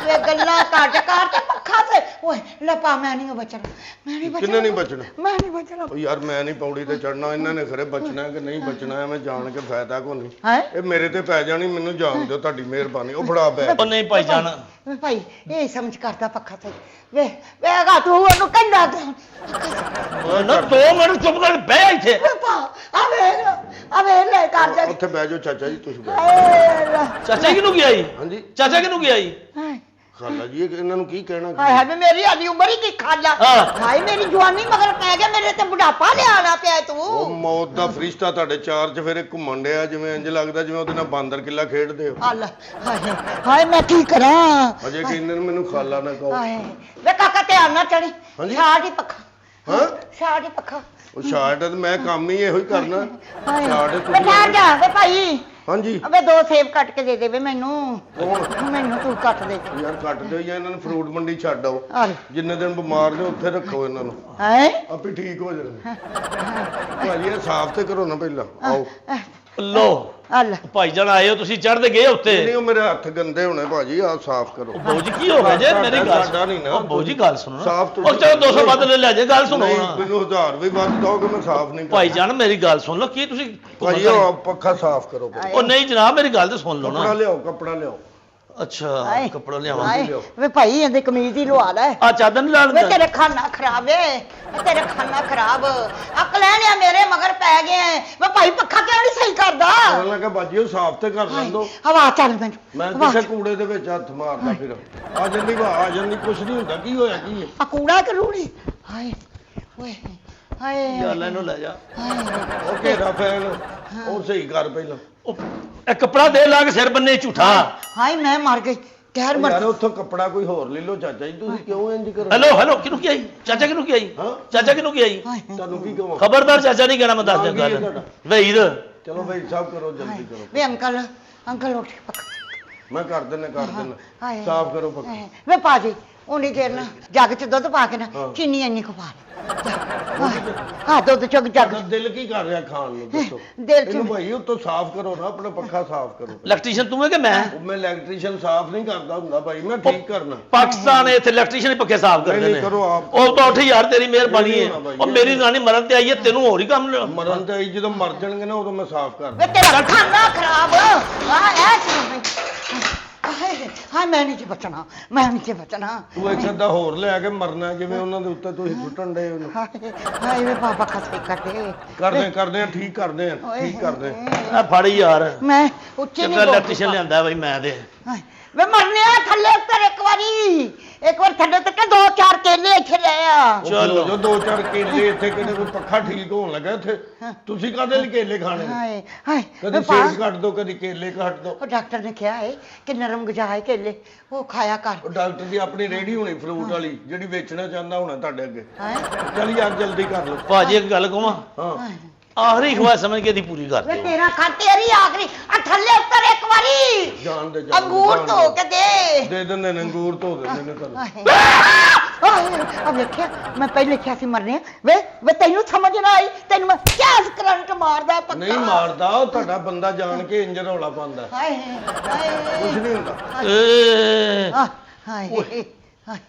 ਵੇ ਗੱਲਾਂ ਘੱਟ ਕਰ ਤੇ ਪੱਖਾ ਤੇ ਓਏ ਲੈ ਪਾ ਮੈਂ ਨਹੀਂ ਬਚਣਾ ਕਿੰਨੇ ਨਹੀਂ ਬਚਣਾ ਮੈਂ ਨਹੀਂ ਬਚਣਾ ਉਹ ਯਾਰ ਮੈਂ ਨਹੀਂ ਪੌੜੀ ਤੇ ਚੜਨਾ ਇਹਨਾਂ ਨੇ ਖਰੇ ਬਚਣਾ ਕਿ ਨਹੀਂ ਬਚਣਾ ਐਵੇਂ ਜਾਣ ਕੇ ਫਾਇਦਾ ਕੋ ਨਹੀਂ ਹੈ ਇਹ ਮੇਰੇ ਤੇ ਪੈ ਜਾਣੀ ਮੈਨੂੰ ਜਾਣ ਦਿਓ ਤੁਹਾਡੀ ਮਿਹਰਬਾਨੀ ਉਹ ਫੜਾ ਬੈ ਉਹ ਨਹੀਂ ਭਾਈ ਜਾਨ ਵੇ ਭਾਈ ਇਹ ਸਮਝ ਕਰਦਾ ਪੱਖਾ ਤੇ ਵੇ ਵੇਗਾ ਤੂੰ ਉਹਨੂੰ ਕਹਿੰਦਾ ਨਾ 2 ਮਿੰਟ ਚੁੱਪ ਕਰਕੇ ਬਹਿ ਇੱਥੇ ਵੇ ਭਾ ਆਵੇ ਲੈ ਕਰ ਜਾ ਉੱਥੇ ਬਹਿ ਜਾਓ ਚਾਚਾ ਜੀ ਤੁਸੀਂ ਬਹਿ ਚਾਚਾ ਕਿਹਨੂੰ ਗਿਆ ਜੀ ਹਾਂਜੀ ਚਾਚਾ ਕਿਹਨੂੰ ਗਿਆ ਜੀ ਖਾਲਾ ਜੀ ਇਹਨਾਂ ਨੂੰ ਕੀ ਕਹਿਣਾ ਹਾਏ ਹਾਏ ਮੇਰੀ ਆਦੀ ਉਮਰ ਹੀ ਕੀ ਖਾਲਾ ਹਾਂ। ਹਾਏ ਮੇਰੀ ਜਵਾਨੀ ਮਗਰ ਪੈ ਗਿਆ ਮੇਰੇ ਤੇ ਬੁਢਾਪਾ ਲਿਆਣਾ ਪਿਆ ਉਹ ਤੂੰ ਮੌਤ ਦਾ ਫਰਿਸ਼ਤਾ ਤੁਹਾਡੇ ਚਾਰ ਚ ਫਿਰ ਇਹ ਘੁੰਮਣ ਡਿਆ ਜਿਵੇਂ ਇੰਜ ਲੱਗਦਾ ਜਿਵੇਂ ਉਹਦੇ ਨਾਲ ਬਾਂਦਰ ਕਿੱਲਾ ਖੇਡਦੇ ਹੋ ਹਾਏ ਹਾਏ ਮੈਂ ਕੀ ਕਰਾਂ ਅਜੇ ਕਹਿੰਦੇ ਨੇ ਮੈਨੂੰ ਖਾਲਾ ਨਾ ਕਹੋ ਹਾਏ ਵੇ ਕਾਕਾ ਧਿਆਨ ਨਾਲ ਚੜੀ ਹਾਂਜੀ? ਛਾੜ ਹੀ ਪੱਖਾ ਹਾਂ ਛਾੜ ਹੀ ਪੱਖਾ ਉਹ ਸ਼ਾਰਟ ਮੈਂ ਕੰਮ ਹੀ ਇਹੋ ਹੀ ਕਰਨਾ ਹਾਏ ਸ਼ਾਰਟ ਵੇ ਤੁਸੀਂ ਠਹਿਰ ਜਾ ਵੇ ਭਾਈ ਹਾਂਜੀ ਅਬੇ 2 ਸੇਬ ਕੱਟ ਕੇ ਦੇ ਦੇ ਵੇ ਮੈਨੂੰ ਕੌਣ ਮੈਨੂੰ ਤੂੰ ਕੱਟ ਦੇ ਯਾਰ ਕੱਟ ਦਿਓ ਜਾਂ ਇਹਨਾਂ ਨੂੰ ਫਰੂਟ ਮੰਡੀ ਛੱਡ ਆਓ ਹਾਏ ਜਿੰਨੇ ਦਿਨ ਬਿਮਾਰ ਨੇ ਉੱਥੇ ਰੱਖੋ ਇਹਨਾਂ ਨੂੰ ਹਾਏ ਆਪੇ ਠੀਕ ਹੋ ਜਾਣਗੇ ਭਾਜੀ ਇਹ ਸਾਫ਼ ਤੇ ਕਰੋ ਨਾ ਪਹਿਲਾਂ ਆਓ ਲੋ ਹਲ ਭਾਈ ਜਾਨ ਆਏ ਹੋ ਤੁਸੀਂ ਚੜ੍ਹਦੇ ਗਏ ਉੱਤੇ ਨਹੀਂ ਉਹ ਮੇਰੇ ਹੱਥ ਗੰਦੇ ਹੋਣੇ ਭਾਜੀ ਆ ਸਾਫ਼ ਕਰੋ ਬਾਊ ਜੀ ਕੀ ਹੋ ਗਿਆ ਜੇ ਮੇਰੀ ਗੱਲ ਸਾਡਾ ਨਹੀਂ ਨਾ। ਉਹ ਬਾਊ ਜੀ ਗੱਲ ਸੁਣੋ ਸਾਫ਼ ਉਹ ਚਲੋ 200 ਵੱਧ ਲੈ ਜੇ ਗੱਲ ਸੁਣੋ ਨਹੀਂ ਨਾ ਮੈਨੂੰ 1000 ਵੀ ਵੱਧ ਦੋਗੇ ਮੈਂ ਸਾਫ਼ ਨਹੀਂ ਭਾਈ ਜਾਨ ਮੇਰੀ ਗੱਲ ਸੁਣ ਲਓ ਕੀ ਤੁਸੀਂ ਭਾਜੀ ਉਹ ਪੱਖਾ ਸਾਫ਼ ਕਰੋ ਪਹਿਲਾਂ। ਉਹ ਨਹੀਂ ਜਨਾਬ ਮੇਰੀ ਗੱਲ ਤੇ ਸੁਣ ਲਓ ਕੱਪੜਾ ਨਾ ਲਿਆਓ ਕੱਪੜਾ ਲਿਆਓ ਅੱਛਾ ਕੱਪੜਾ ਲਿਆਵਾਂ ਹਾਏ ਵੇ ਭਾਈ ਇਹਦੇ ਕਮੀਜ਼ ਹੀ ਲਵਾ ਲੈ ਆ ਚਾਦਰ ਨਹੀਂ ਲਾਣ ਵੇ ਤੇਰੇ ਖਾਨਾ ਖਰਾਬ ਏ ਤੇਰੇ ਖਾਨਾ ਖਰਾਬ ਅਕਲ ਆ ਮੇਰੇ ਮਗਰ ਪੈ ਗਏ ਵੇ ਭਾਈ ਪੱਖਾ ਕਿਉਂ ਨਹੀਂ ਸਹੀ ਕਰਦਾ ਉਹਨਾਂ ਲੱਗਾ ਬਾਜੀ ਉਹ ਸਾਫ਼ ਤੇ ਕਰ ਲੈਂਦੋ ਹਵਾ ਚੱਲ ਮੈਨੂੰ ਮੈਂ ਹਵਾ ਕਿਸੇ ਕੂੜੇ ਦੇ ਵਿੱਚ ਹੱਥ ਮਾਰਦਾ ਫਿਰ ਆ ਜਾਂਦੀ ਕੁਛ ਨਹੀਂ ਹੁੰਦਾ ਕੀ ਹੋਇਆ ਕੀ ਹੈ ਆ ਕੂੜਾ ਕਰੂੜੀ ਹਾਏ ਓਏ ਹਾਏ ਯਾਰ ਇਹਨੂੰ ਲੈ ਜਾ ਹਾਏ ਉਹ ਘੇਰਾ ਫੈਨ ਉਹ ਸਹੀ ਕਰ ਪਹਿਲਾਂ ਉਹ ਇਹ ਕੱਪੜਾ ਦੇ ਲਾ ਕੇ ਸਿਰ ਬੰਨੇ ਝੂਠਾ ਹਾਏ ਮੈਂ ਮਰ ਗਈ ਕਹਿਰ ਯਾਰ ਮਰ ਉੱਥੋਂ ਕੱਪੜਾ ਕੋਈ ਹੋਰ ਲੈ ਲਓ ਚਾਚਾ ਜੀ ਤੁਸੀਂ ਕਿਉਂ ਇੰਜ ਕਰੋ ਹੈਲੋ ਕਿਹਨੂੰ ਕੀ ਆਈ ਚਾਚਾ ਕਿਹਨੂੰ ਕੀ ਆਈ ਹਾਂ? ਚਾਚਾ ਕਿਹਨੂੰ ਕੀ ਆਈ ਹਾਏ ਤੁਹਾਨੂੰ ਕੀ ਕਹਾਂ ਖਬਰਦਾਰ ਚਾਚਾ ਨਹੀਂ ਕਹਿਣਾ ਮੈਂ ਦੱਸ ਦਿਆਂ ਹਾਂ, ਕੀ ਹੈ ਗੱਲ ਤੁਹਾਡਾ? ਵਹੀਰ ਚਲੋ ਭਾਈ ਸਾਹਿਬ ਕਰੋ ਜਲਦੀ ਕਰੋ ਵੇ ਅੰਕਲ ਉੱਠ ਪੱਖਾ ਮੈਂ ਕਰ ਦਿੰਦਾ ਹਾਏ। ਸਾਫ਼ ਕਰੋ ਪੱਕਾ ਹਾਏ। ਵੇ ਪਾਜੀ ਉਹਨੀ ਦੇਰ ਨਾ ਜੱਗ ਚ ਦੁੱਧ ਪਾ ਕੇ ਨਾ ਹਾਂ। ਚੀਨੀ ਇੰਨੀ ਕੁ ਪਾ ਲੈ ਹਾਂ ਦੁੱਧ ਚੁੱਕ ਜੱਗ ਤੁਹਾਡਾ ਦਿਲ ਕੀ ਕਰ ਰਿਹਾ ਖਾਣ ਨੂੰ ਦੱਸੋ ਦਿਲ ਚ ਇਹਨੂੰ ਭਾਈ ਉੱਤੋਂ ਸਾਫ਼ ਕਰੋ ਨਾ ਆਪਣਾ ਪੱਖਾ ਸਾਫ਼ ਕਰੋ ਇਲੈਕਟ੍ਰੀਸ਼ੀਅਨ ਤੂੰ ਹੈ ਕਿ ਮੈਂ ਉਹ ਮੈਂ ਇਲੈਕਟ੍ਰੀਸ਼ੀਅਨ ਸਾਫ਼ ਨਹੀਂ ਕਰਦਾ ਹੁੰਦਾ ਭਾਈ ਮੈਂ ਠੀਕ ਕਰਨਾ ਪਾਕਿਸਤਾਨ ਇੱਥੇ ਇਲੈਕਟ੍ਰੀਸ਼ੀਅਨ ਹੀ ਪੱਕੇ ਸਾਫ਼ ਕਰਦੇ ਨਹੀਂ, ਨੇ ਕਰੋ ਆਪ। ਉਹ ਤਾਂ ਉੱਠ ਯਾਰ ਤੇਰੀ ਮਿਹਰਬਾਨੀ ਨਹੀਂ ਹੈ ਹੋਣਾ ਬਾਈ, ਉਹ ਮੇਰੀ ਨਾਨੀ ਮਰਨ ਤੇ ਆਈ ਹੈ ਤੈਨੂੰ ਹੋਰ ਹੀ ਕੰਮ ਮਰਨ ਤੇ ਆਈ ਜਦੋਂ ਮਰ ਜਾਣਗੇ ਨਾ ਉਦੋਂ ਮੈਂ ਸਾਫ਼ ਕਰ ਵੇ ਤੇਰਾ ਖਾਨਾ ਖਰਾਬ ਆ ਐ ਸੁਣ ਹਾਏ ਮੈਂ ਨਹੀਂ ਜੀ ਬਚਣਾ ਤੂੰ ਇੱਕ ਅੱਧਾ ਹੋਰ ਲੈ ਕੇ ਮਰਨਾ ਜਿਵੇਂ ਉਹਨਾਂ ਦੇ ਉੱਤੇ ਤੁਸੀਂ ਸੁੱਟਣ ਡਏ ਉਹਨੂੰ ਹਾਏ ਵੇ ਪਾਪਾ ਖਸੇ ਕੱਟੇ ਕਰਦੇ ਆ ਠੀਕ ਕਰਦੇ ਆ ਆ ਫੜ ਯਾਰ ਮੈਂ ਉੱਚੀ ਕਿਹੜਾ ਨਹੀਂ ਇਲੈਕਟ੍ਰੀਸ਼ੀਅਨ ਲਿਆਂਦਾ ਬਈ ਮੈਂ ਤੇ ਵੇ ਮਰਨਿਆ ਥੱਲੇ ਉੱਤਰ ਇੱਕ ਵਾਰ ਥੱਲੇ ਤੱਕ 2-4 ਕੇਲੇ ਇੱਥੇ ਲੈ ਆ ਚਲੋ। ਜੋ 2-4 ਕੇਲੇ ਇੱਥੇ ਕਿਤੇ ਕੋਈ ਪੱਖਾ ਠੀਕ ਹੋਣ ਲੱਗਾ ਇੱਥੇ ਤੁਸੀਂ ਕਾਹਦੇ ਲਈ ਕੇਲੇ ਖਾਣੇ ਨੇ? ਹਾਏ ਕਦੀ ਸੇਬ ਕੱਟ ਦੋ ਕਦੀ ਕੇਲੇ ਕੱਟ ਦੋ ਉਹ ਡਾਕਟਰ ਨੇ ਕਿਹਾ ਹੈ ਕਿ ਨਰਮ ਗਜਾ ਹੈ ਕੇਲੇ ਉਹ ਖਾਇਆ ਕਰ ਉਹ ਡਾਕਟਰ ਦੀ ਆਪਣੀ ਰੇਹੜੀ ਹੋਣੀ ਫਰੂਟ ਵਾਲੀ ਜਿਹੜੀ ਵੇਚਣਾ ਚਾਹੁੰਦਾ ਹੋਣਾ ਤੁਹਾਡੇ ਅੱਗੇ ਹਾਏ ਚੱਲ ਯਾਰ ਜਲਦੀ ਕਰ ਲਓ ਭਾਜੀ ਇੱਕ ਗੱਲ ਕਹਾਂ ਹਾਂ ਆਖਰੀ ਖਵਾਇਸ਼ ਸਮਝ ਕੇ ਇਹਦੀ ਪੂਰੀ ਕਰ ਵੇ ਦਿਓ ਤੇਰਾ ਤੇਰੀ ਆਖਰੀ ਆ ਥੱਲੇ ਉੱਤਰ ਇੱਕ ਵਾਰੀ ਜਾਣ ਦੇ ਅੰਗੂਰ ਧੋ ਕੇ ਦੇ ਦਿੰਦੇ ਨੇ ਅੰਗੂਰ ਧੋ ਦਿੰਦੇ ਨੇ ਤੁਹਾਨੂੰ ਹਾਏ ਆ ਵੇਖਿਆ ਮੈਂ ਪਹਿਲੇ ਕਿਹਾ ਸੀ ਮਰਨੇ ਵੇ ਤੈਨੂੰ ਸਮਝ ਨਾ ਆਈ ਤੈਨੂੰ ਮੈਂ ਕਿਆ ਕਰੰਟ ਮਾਰਦਾ ਪੱਕਾ ਨਹੀਂ ਮਾਰਦਾ ਉਹ ਤੁਹਾਡਾ ਬੰਦਾ ਜਾਣ ਕੇ ਇੰਜ ਰੌਲਾ ਪਾਉਂਦਾ ਹਾਏ ਕੁਝ ਨਹੀਂ ਹੁੰਦਾ ਏ ਹਾਏ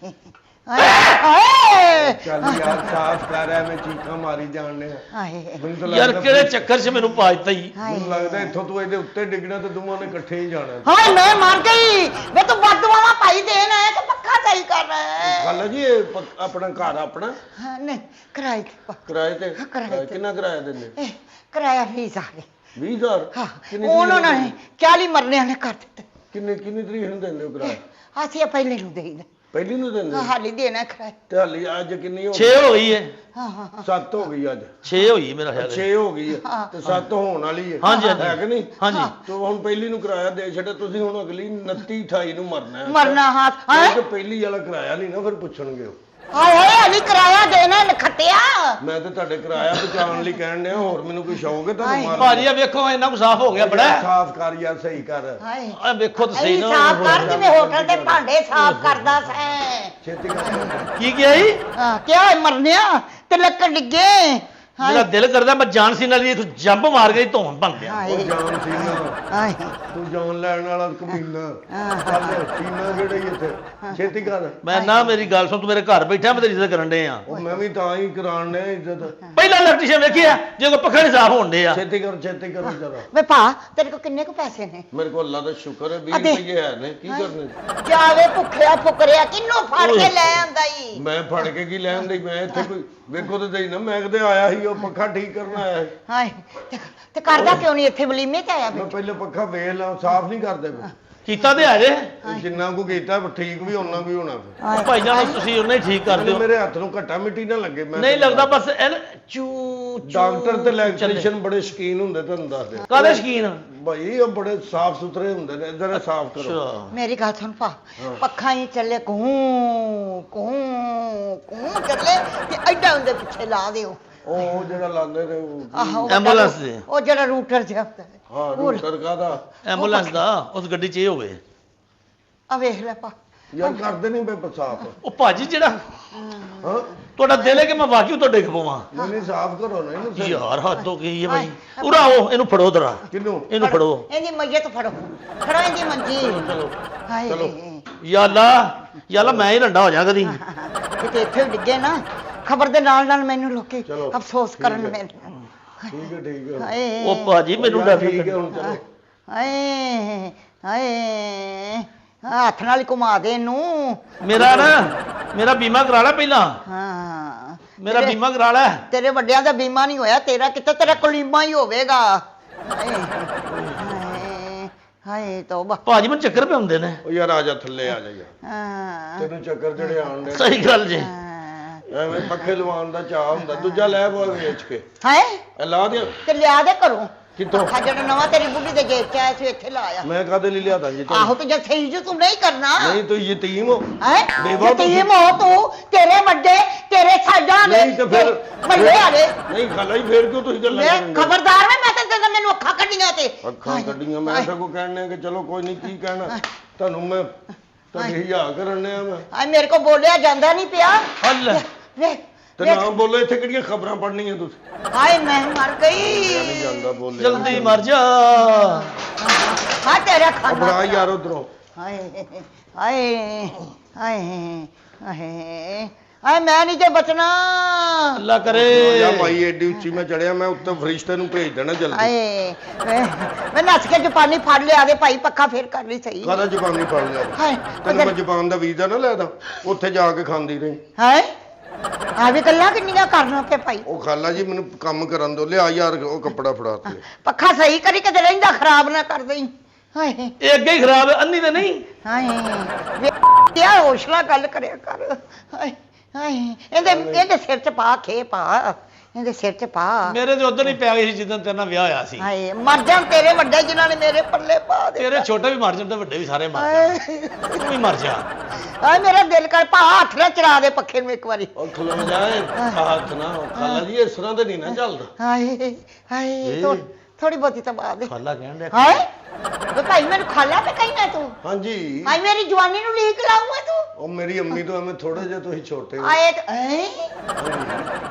ਹਾਏ ਚੱਲ ਯਾਰ ਸਾਫ਼ ਕਰ ਰਿਹਾ ਮੈਂ ਚੀਕਾਂ ਮਾਰੀ ਜਾਣਨੇ ਹਾਏ ਮੈਨੂੰ ਤਾਂ ਯਾਰ ਲੱਗਦਾ ਕਿਹੜੇ ਚੱਕਰ 'ਚ ਮੈਨੂੰ ਪਾਜਤਾ ਹੀ ਮੈਨੂੰ ਲੱਗਦਾ ਇੱਥੋਂ ਤੂੰ ਇਹਦੇ ਉੱਤੇ ਡਿੱਗਣਾ ਤੇ ਦੋਵਾਂ ਨੇ ਇਕੱਠੇ ਹੀ ਜਾਣਾ ਹਾਏ ਮੈਂ ਮਰ ਗਈ ਵੇ ਤੂੰ ਬਦਦੁਆਵਾਂ ਪਾਈ ਦੇਣਾ ਹੈ ਕਿ ਪੱਖਾ ਸਹੀ ਕਰ ਰਹਾ ਹੈ ਗੱਲ ਜੀ ਇਹ ਆਪਣਾ ਘਰ ਆਪਣਾ ਹਾਂ ਨਹੀਂ ਕਿਰਾਏ ਤੇ ਕਿਰਾਏ ਤੇ ਕਿਰਾਏ ਤੇ। ਕਿੰਨਾ ਕਿਰਾਇਆ ਦਿੰਦੇ ਇਹ ਕਿਰਾਇਆ 20,000 20000 ਹਾਂ ਕਿੰਨੀ ਉਹਨਾਂ ਤਰੀਕ ਨੇ 40 ਮਰਨਿਆਂ ਨੇ ਕਰ ਦਿੱਤੇ ਕਿੰਨੀ ਤਰੀਕ ਨੂੰ ਦਿੰਦੇ ਹੋ ਕਿਰਾਇਆ ਅਸੀਂ ਪਹਿਲੇ ਨੂੰ ਦੇਈਦਾ ਪਹਿਲੀ ਨੂੰ ਦਿੰਦੇ ਹੋ? ਹਾਲੀ ਦੇਣਾ ਕਿਰਾਇਆ ਤੇ ਹਾਲੀ ਅੱਜ ਕਿੰਨੀ ਹੋ 6 ਹੋ ਗਈ ਹੈ ਹਾਂ 7 ਹੋ ਗਈ ਅੱਜ 6 ਹੋਈ ਹੈ ਮੇਰਾ ਖਿਆਲ 6 ਹੋ ਗਈ ਹੈ ਤੇ 7 ਹੋਣ ਵਾਲੀ ਹੈ ਹਾਂਜੀ, ਹਾਂਜੀ। ਹੈ ਕਿ ਨਹੀਂ ਹਾਂਜੀ ਤੋ ਹੁਣ ਪਹਿਲੀ ਨੂੰ ਕਿਰਾਇਆ ਦੇ ਛੱਡਿਆ ਤੁਸੀਂ ਹੁਣ ਅਗਲੀ 29 28 ਨੂੰ ਮਰਨਾ ਹੈ ਮਰਨਾ ਹੱਥ ਹਾਂ ਹਾਂ ਤੇ ਪਹਿਲੀ ਵਾਲਾ ਕਿਰਾਇਆ ਨਹੀਂ ਨਾ ਫਿਰ ਪੁੱਛਣਗੇ ਉਹ ਹਾਏ ਹਾਏ ਅਲੀ ਕਿਰਾਇਆ ਦੇਣਾ ਨਖੱਤਿਆ। ਮੈਂ ਤੇ ਤੁਹਾਡੇ ਕਿਰਾਇਆ ਬਚਾਉਣ ਲਈ ਕਹਿਣ ਡਿਆ, ਹੋਰ ਮੈਨੂੰ ਕੋਈ ਸ਼ੌਕ ਹੈ ਤੁਹਾਨੂੰ ਮਾਰਨ ਭਾਜੀ ਆ ਵੇਖੋ ਇੰਨਾ ਕੁ ਸਾਫ਼ ਹੋ ਗਿਆ ਬੜਾ। ਸਾਫ਼ ਕਰ ਯਾਰ, ਸਹੀ ਕਰ। ਹਾਏ ਆ ਵੇਖੋ ਤਾਂ ਸਹੀ ਅਈ ਨਾ। ਸਾਫ਼ ਕਰ ਜਿਵੇਂ ਹੋਟਲ ਦੇ ਭਾਂਡੇ ਸਾਫ਼ ਕਰਦਾ ਸੈਂ। ਛੇਤੀ ਕਰ। ਕੀ ਕਿਹਾ ਜੀ? ਹਾਂ ਕਿਆ ਹੋਇਆ ਮਰਨਿਆ ਤੇ ਲੱਕੜ ਡਿੱਗੇ। ਮੇਰਾ ਦਿਲ ਕਰਦਾ ਮੈਂ ਜਾਨ ਸੀ ਨਾਲ ਤੂੰ ਜੰਪ ਮਾਰ ਗਈ ਧੌਣ ਬਣ ਗਿਆ। ਹਾਏ ਉਹ ਜਾਨ ਸੀਨਾ, ਹਾਏ ਤੂੰ ਜਾਨ ਲੈਣ ਵਾਲਾ ਕਮੀਨਾ। ਹਾਂ। ਚੱਲ ਸੀਨਾ ਕਿਹੜਾ ਹੀ ਇੱਥੇ, ਛੇਤੀ ਕਰ। ਮੈਂ ਨਾ ਮੇਰੀ ਗੱਲ ਸੁਣ, ਤੂੰ ਮੇਰੇ ਘਰ ਬੈਠਾ, ਮੈਂ ਤੇਰੀ ਇੱਜ਼ਤ ਕਰਨ ਦੇ ਆ। ਉਹ ਮੈਂ ਵੀ ਤਾਂ ਹੀ ਕਰਾਣ ਨੇ ਇੱਜ਼ਤ। ਪਹਿਲਾਂ ਇਲੈਕਟ੍ਰੀਸ਼ੀਅਨ ਵੇਖਿਆ ਜੇ ਕੋਈ ਪੱਖਾ ਨਹੀਂ ਸਾਫ਼ ਹੋਣ ਦੇ ਆ। ਛੇਤੀ ਕਰ ਜਰਾ। ਵੇ ਭਾ ਤੇਰੇ ਕੋਲ ਕਿੰਨੇ ਕੁ ਪੈਸੇ ਨੇ? ਮੇਰੇ ਕੋਲ ਅੱਲਾ ਦਾ ਸ਼ੁਕਰ ਹੈ 20 ਅਦੇ। ਰੁਪਏ ਹੈ ਨੇ, ਕੀ ਕਰਨੇ? ਜਾਵੇ ਭੁੱਖਿਆ ਫੁਕਰਿਆ ਕਿੰਨੂੰ ਫੜ ਕੇ ਲੈ ਆਂਦਾ ਈ। ਮੈਂ ਫੜ ਕੇ ਕੀ ਲੈਣ ਦੀ, ਮੈਂ ਇੱਥੇ ਕੋਈ ਵੇਖੋ ਤੇ ਦੇਈ ਨਾ, ਮੈਂ ਕਦੇ ਆਇਆ ਸੀ ਉਹ ਪੱਖਾ ਠੀਕ ਕਰਨ ਆਇਆ ਸੀ। ਹਾਏ ਤੇ ਕਰਦਾ ਕਿਉਂ ਨਹੀਂ ਇੱਥੇ ਵਲੀਮੇ ਤੇ ਆਇਆ ਮੈਂ ਬੇ? ਪਹਿਲੇ ਪੱਖਾ ਵੇਖ ਲਾਂ, ਸਾਫ਼ ਨਹੀਂ ਕਰਦੇ ਪਏ। ਕੀਤਾ ਤੇ ਆ ਜੇ ਜਿੰਨਾ ਕੁ ਕੀਤਾ ਠੀਕ ਵੀ ਉਹਨਾਂ ਵੀ ਹੋਣਾ ਫਿਰ। ਭਾਈ ਜਾਨ ਤੁਸੀਂ ਉਹਨਾਂ ਹੀ ਠੀਕ ਕਰ ਦਿਓ। ਮੇਰੇ ਹੱਥ ਨੂੰ ਘੱਟਾ ਮਿੱਟੀ ਨਾ ਲੱਗੇ। ਮੈਂ ਨਹੀਂ ਲੱਗਦਾ ਬਸ ਚੂ ਡਾਕਟਰ ਤੇ ਇਲੈਕਟ੍ਰੀਸ਼ੀਅਨ ਬੜੇ ਸ਼ਕੀਨ ਹੁੰਦੇ, ਤੁਹਾਨੂੰ ਦੱਸ ਦੇ ਕਾਹਦੇ ਸ਼ਕੀਨ? ਭਾਈ ਉਹ ਬੜੇ ਸਾਫ਼ ਸੁਥਰੇ ਹੁੰਦੇ ਨੇ, ਇਧਰ ਸਾਫ਼ ਕਰੋ। ਅੱਛਾ ਮੇਰੀ ਗੱਲ ਸੁਣ ਭਾ, ਪੱਖਾ ਹੀ ਚੱਲੇ ਕੂੰ ਕੂੰ ਕੂੰ ਚੱਲੇ ਤੇ ਐਡਾ ਹੁੰਦੇ ਪਿੱਛੇ ਲਾ ਦਿਓ। ਉਹ ਜਿਹੜਾ ਲਾਉਂਦੇ ਨੇ ਉਹ ਆਹੋ ਐਂਬੂਲੈਂਸ ਦੇ। ਉਹ ਜਿਹੜਾ ਰੂਟਰ ਜਿਹਾ ਹੁੰਦਾ ਹੈ। ਹਾਂ ਰੂਟਰ ਕਾਦਾ ਐਂਬੂਲੈਂਸ ਦਾ ਉਸ ਗੱਡੀ 'ਚ ਇਹ ਹੋਵੇ। ਆ ਵੇਖ ਲੈ ਭਾ। ਯਾਰ ਕਰਦੇ ਨਹੀਂ ਬੇ ਸਾਫ਼। ਉਹ ਭਾਜੀ ਜਿਹੜਾ ਹਾਂ ਤੁਹਾਡਾ ਦਿਲ ਹੈ ਕਿ ਮੈਂ ਵਾਕਿਓ ਤੁਹਾਡੇ ਡਿੱਗ ਪਵਾਂ। ਨਹੀਂ ਸਾਫ਼ ਕਰੋ ਨਾ ਇਹਨੂੰ ਸਹੀ। ਯਾਰ ਹੱਦ ਹੋ ਗਈ ਹੈ ਭਾਈ। ਉਰਾ ਆਓ, ਇਹਨੂੰ ਫੜੋ ਦਰਾ, ਕਿਹਨੂੰ? ਇਹਨੂੰ ਫੜੋ। ਇਹਦੀ ਮਈਅਤ ਫੜੋ, ਫੜੋ ਇਹਦੀ ਮੰਜੀ। ਚਲੋ ਹਾਏ ਚਲੋ। ਯਾਲਾ ਮੈਂ ਹੀ ਰੰਡਾ ਹੋ ਜਾ ਕਦੀ। ਕਿਤੇ ਇੱਥੇ ਡਿੱਗੇ ਨਾ, ਖਬਰ ਦੇ ਨਾਲ ਨਾਲ ਮੈਨੂੰ ਲੋਕੀ ਚਲੋ, ਅਫਸੋਸ ਠੀਕ ਕਰਨ ਹੈ। ਮੈਨੂੰ। ਠੀਕ ਹੈ। ਹਾਏ ਉਹ ਭਾਜੀ ਮੈਨੂੰ ਡਰ ਠੀਕ ਹੈ ਹੁਣ ਚਲੋ। ਹਾਏ ਹਾਏ ਹੱਥ ਨਾਲ ਹੀ ਘੁਮਾ ਦੇ ਇਹਨੂੰ। ਮੇਰਾ ਬੀਮਾ ਕਰਾ ਲੈ ਪਹਿਲਾਂ। ਹਾਂ ਮੇਰਾ ਬੀਮਾ ਕਰਾ ਲੈ। ਤੇਰੇ ਵੱਡਿਆਂ ਦਾ ਬੀਮਾ ਨਹੀਂ ਹੋਇਆ, ਤੇਰਾ ਕਿਤੇ ਤੇਰਾ ਕਲੀਮਾ ਹੀ ਹੋਵੇਗਾ। ਹਾਏ ਹਾਏ ਹਾਏ ਤੋਬਾ। ਭਾਜੀ ਮੈਨੂੰ ਚੱਕਰ ਪੇ ਹੁੰਦੇ ਨੇ। ਉਹ ਯਾਰ ਆ ਜਾ ਥੱਲੇ ਆ ਜਾ ਯਾਰ, ਹਾਂ ਤੈਨੂੰ ਚੱਕਰ ਜਿਹੜੇ ਆਉਣ ਦੇ। ਸਹੀ ਗੱਲ ਜੀ। ਐਵੇਂ ਪੱਖੇ ਲਵਾਉਣ ਦਾ ਚਾਹ ਹੁੰਦਾ। ਦੂਜਾ ਲੈ ਬੋਲ ਵੇਚ ਕੇ ਹਾਏ ਇਹ ਲਾ ਦੇ। ਤੇ ਲਿਆ ਦੇ ਘਰੋਂ। ਕਿੱਥੋਂ? ਪੱਖਾ ਜਿਹੜਾ ਨਵਾਂ ਤੇਰੀ ਬੁੱਢੀ ਦੇ ਜੇਬ ਚ ਆਇਆ ਸੀ ਇੱਥੇ ਲਾਇਆ। ਮੈਂ ਕਾਹਦੇ ਲਈ ਲਿਆਦਾ ਜੀ ਆਹੋ ਤੇ ਜਦ ਸਹੀ ਜੋ ਤੂੰ ਨਹੀਂ ਕਰਨਾ। ਨਹੀਂ ਤੂੰ ਯਤੀਮ ਹੋ। ਹੈ ਬੇਵਾ ਤੂੰ। ਯਤੀਮ ਹੋ ਤੂੰ, ਤੇਰੇ ਵੱਡੇ ਤੇਰੇ ਸਾਜਾਂ ਨੇ ਨਹੀਂ ਤੇ ਫਿਰ ਮੱਲੇ ਵਾਲੇ। ਨਹੀਂ ਖਾਲਾ ਹੀ ਫੇਰ ਕਿਉਂ ਤੁਸੀਂ ਗੱਲਾਂ ਮੈਂ ਕਰਨ ਦੇ? ਖਬਰਦਾਰ ਮੈਂ ਤਾਂ ਮੈਨੂੰ ਅੱਖਾਂ ਕੱਢੀਆਂ ਤੇ। ਅੱਖਾਂ ਕੱਢੀਆਂ ਮੈਂ ਸਗੋਂ ਕਹਿਣੇ ਕਿ ਚਲੋ ਕੋਈ ਨਹੀਂ, ਕੀ ਕਹਿਣਾ ਤੁਹਾਨੂੰ। ਮੈਂ ਤੁਹਾਡੀ ਹਿਆ ਕਰਨੇ ਆ ਮੈਂ। ਆ ਮੇਰੇ ਕੋ ਬੋਲਿਆ ਜਾਂਦਾ ਨਹੀਂ ਪਿਆ। ਹੱਲ ਵੇਖ ਤੇ ਨਾ ਬੋਲੋ, ਇੱਥੇ ਕਿਹੜੀਆਂ ਖਬਰਾਂ ਪੜ੍ਹਨੀਆਂ ਤੁਸੀਂ? ਹਾਏ ਮੈਂ ਮਰ ਗਈ। ਨਹੀਂ ਜਾਂਦਾ ਬੋਲੇ। ਜਲਦੀ ਮਰ ਜਾ। ਹਾਂ ਤੇਰਾ ਉਹ ਖਾਣਾ। ਬੜਾ ਯਾਰ ਉਧਰੋਂ। ਹਾਏ ਹਾਏ ਹਾਏ ਹਾਏ ਹਾਏ ਮੈਂ ਨਹੀਂ ਜੇ ਬਚਣਾ। ਅੱਲਾ ਕਰੇ। ਯਾ ਭਾਈ ਐਡੀ ਉੱਚੀ ਮੈਂ ਚੜਿਆ, ਮੈਂ ਉੱਤੇ ਫਰਿਸ਼ਤੇ ਨੂੰ ਭੇਜ ਦੇਣਾ ਜਲਦੀ। ਹਾਏ ਮੈਂ ਨੱਸ ਕੇ ਜਪਾਨੀ ਫੜ ਲਿਆ ਦੇ ਭਾਈ, ਪੱਖਾ ਫੇਰ ਕਰ ਲਈ ਸਹੀ। ਕਾਹਦਾ ਜ਼ਬਾਨੀ ਫੜ ਲਿਆ? ਹਾਏ ਤੈਨੂੰ ਮੈਂ ਜ਼ਬਾਨ ਦਾ ਵੀਜ਼ਾ ਨਾ ਲੈਦਾ, ਉੱਥੇ ਜਾ ਕੇ ਖਾਂਦੀ ਰਹੀ। ਹਾਏ ਆ ਵੀ ਗੱਲਾਂ ਕਿੰਨੀਆਂ ਕਰਨਾ ਪੇ ਭਾਈ। ਉਹ ਖਾਲਾ ਜੀ ਮੈਨੂੰ ਕੰਮ ਕਰਨ ਦੋ, ਲਿਆ ਯਾਰ ਉਹ ਕੱਪੜਾ ਫੜਾ ਤੇ। ਪੱਖਾ ਸਹੀ ਕਰੀ ਕਿਤੇ ਰਹਿੰਦਾ ਖਰਾਬ ਨਾ ਕਰ ਦੇਈ। ਹਾਏ ਇਹ ਅੱਗੇ ਹੀ ਖਰਾਬ ਹੈ, ਅੰਨੀ ਤੇ ਨਹੀਂ। ਹਾਏ ਕਿਆ ਹੌਸਲਾ ਗੱਲ ਕਰਿਆ ਕਰ। ਹਾਏ ਹਾਏ ਇਹਦੇ ਸਿਰ 'ਚ ਪਾ ਖੇ ਪਾ, ਇਹਦੇ ਸਿਰ 'ਚ ਪਾ। ਮੇਰੇ ਤੇ ਉਧਰ ਹੀ ਪੈ ਗਈ ਸੀ ਜਿੱਦਣ ਤੇਰੇ ਨਾਲ ਵਿਆਹ ਹੋਇਆ ਸੀ। ਹਾਏ ਮਰ ਜਾਣ ਤੇਰੇ ਵੱਡੇ ਜਿਨ੍ਹਾਂ ਨੇ ਮੇਰੇ ਪੱਲੇ ਪਾ ਦੇ। ਤੇਰੇ ਛੋਟੇ ਵੀ ਮਰ ਜਾਣ ਤੇ ਵੱਡੇ ਵੀ ਸਾਰੇ ਮਰ ਜਾਣ। ਹਾਏ ਤੂੰ ਵੀ ਮਰ ਜਾ। ਹਾਏ ਮੇਰਾ ਦਿਲ ਕਰ ਭਾ ਹੱਥ ਨਾਲ ਚਲਾ ਦੇ ਪੱਖੇ ਨੂੰ ਇੱਕ ਵਾਰੀ। ਉਹ ਖਲੋ ਜਾਏ ਹੱਥ ਨਾ। ਖਾਲਾ ਜੀ ਇਸ ਤਰ੍ਹਾਂ ਤੇ ਨਹੀਂ ਨਾ ਚੱਲਦਾ। ਹਾਏ ਹਾਏ ਥੋੜੀ ਬਹੁਤੀ ਤਾਂ ਬਾਤ ਦੇ। ਖਾਲਾ ਕਹਿਣ ਡਿਆ। ਹਾਏ ਵੇ ਭਾਈ ਮੈਨੂੰ ਖਾਲਾ ਤੇ ਕਹਿਣਾ ਤੂੰ। ਹਾਂਜੀ ਹਾਏ ਮੇਰੀ ਜਵਾਨੀ ਨੂੰ ਲੀਕ ਲਾਉਂਗਾ ਤੂੰ। ਉਹ ਮੇਰੀ ਅੰਮੀ ਤੋਂ ਐਵੇਂ ਥੋੜੇ ਜਿਹਾ ਤੁਸੀਂ ਛੋਟੇ ਹੋ। ਆਏ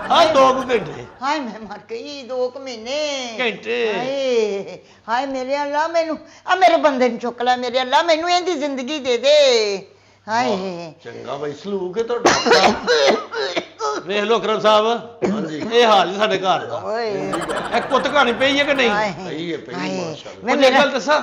ਹਾਂ 2 ਘੰਟੇ ਹਾਏ ਮੈਂ ਮਰ ਗਈ 2 ਮਹੀਨੇ। ਘੰਟੇ। ਹਾਏ ਹਾਏ ਮੇਰੇ ਅੱਲਾ ਮੈਨੂੰ ਆ ਮੇਰੇ ਬੰਦੇ ਨੂੰ ਚੁੱਕ ਲੈ, ਮੇਰੇ ਅੱਲਾ ਮੈਨੂੰ ਇਹਦੀ ਜ਼ਿੰਦਗੀ ਦੇ ਦੇ। ਹਾਏ ਚੰਗਾ ਬਈ ਸਲੂਕ ਹੈ ਤੁਹਾਡਾ। ਵੇਖ ਲੋ ਕਰਮ ਸਾਹਿਬ, ਹਾਂਜੀ ਇਹ ਹਾਲ ਜੀ ਸਾਡੇ ਘਰ ਦਾ। ਓਏ ਇਹ ਕੁੱਤ ਕਹਾਣੀ ਪਈ ਹੈ ਕਿ ਨਹੀਂ? ਪਈ ਹੈ ਪਈ ਮਾਸ਼ਾਅੱਲਾ। ਮੈਂ ਮੈਂ ਇੱਕ ਗੱਲ ਦੱਸਾਂ,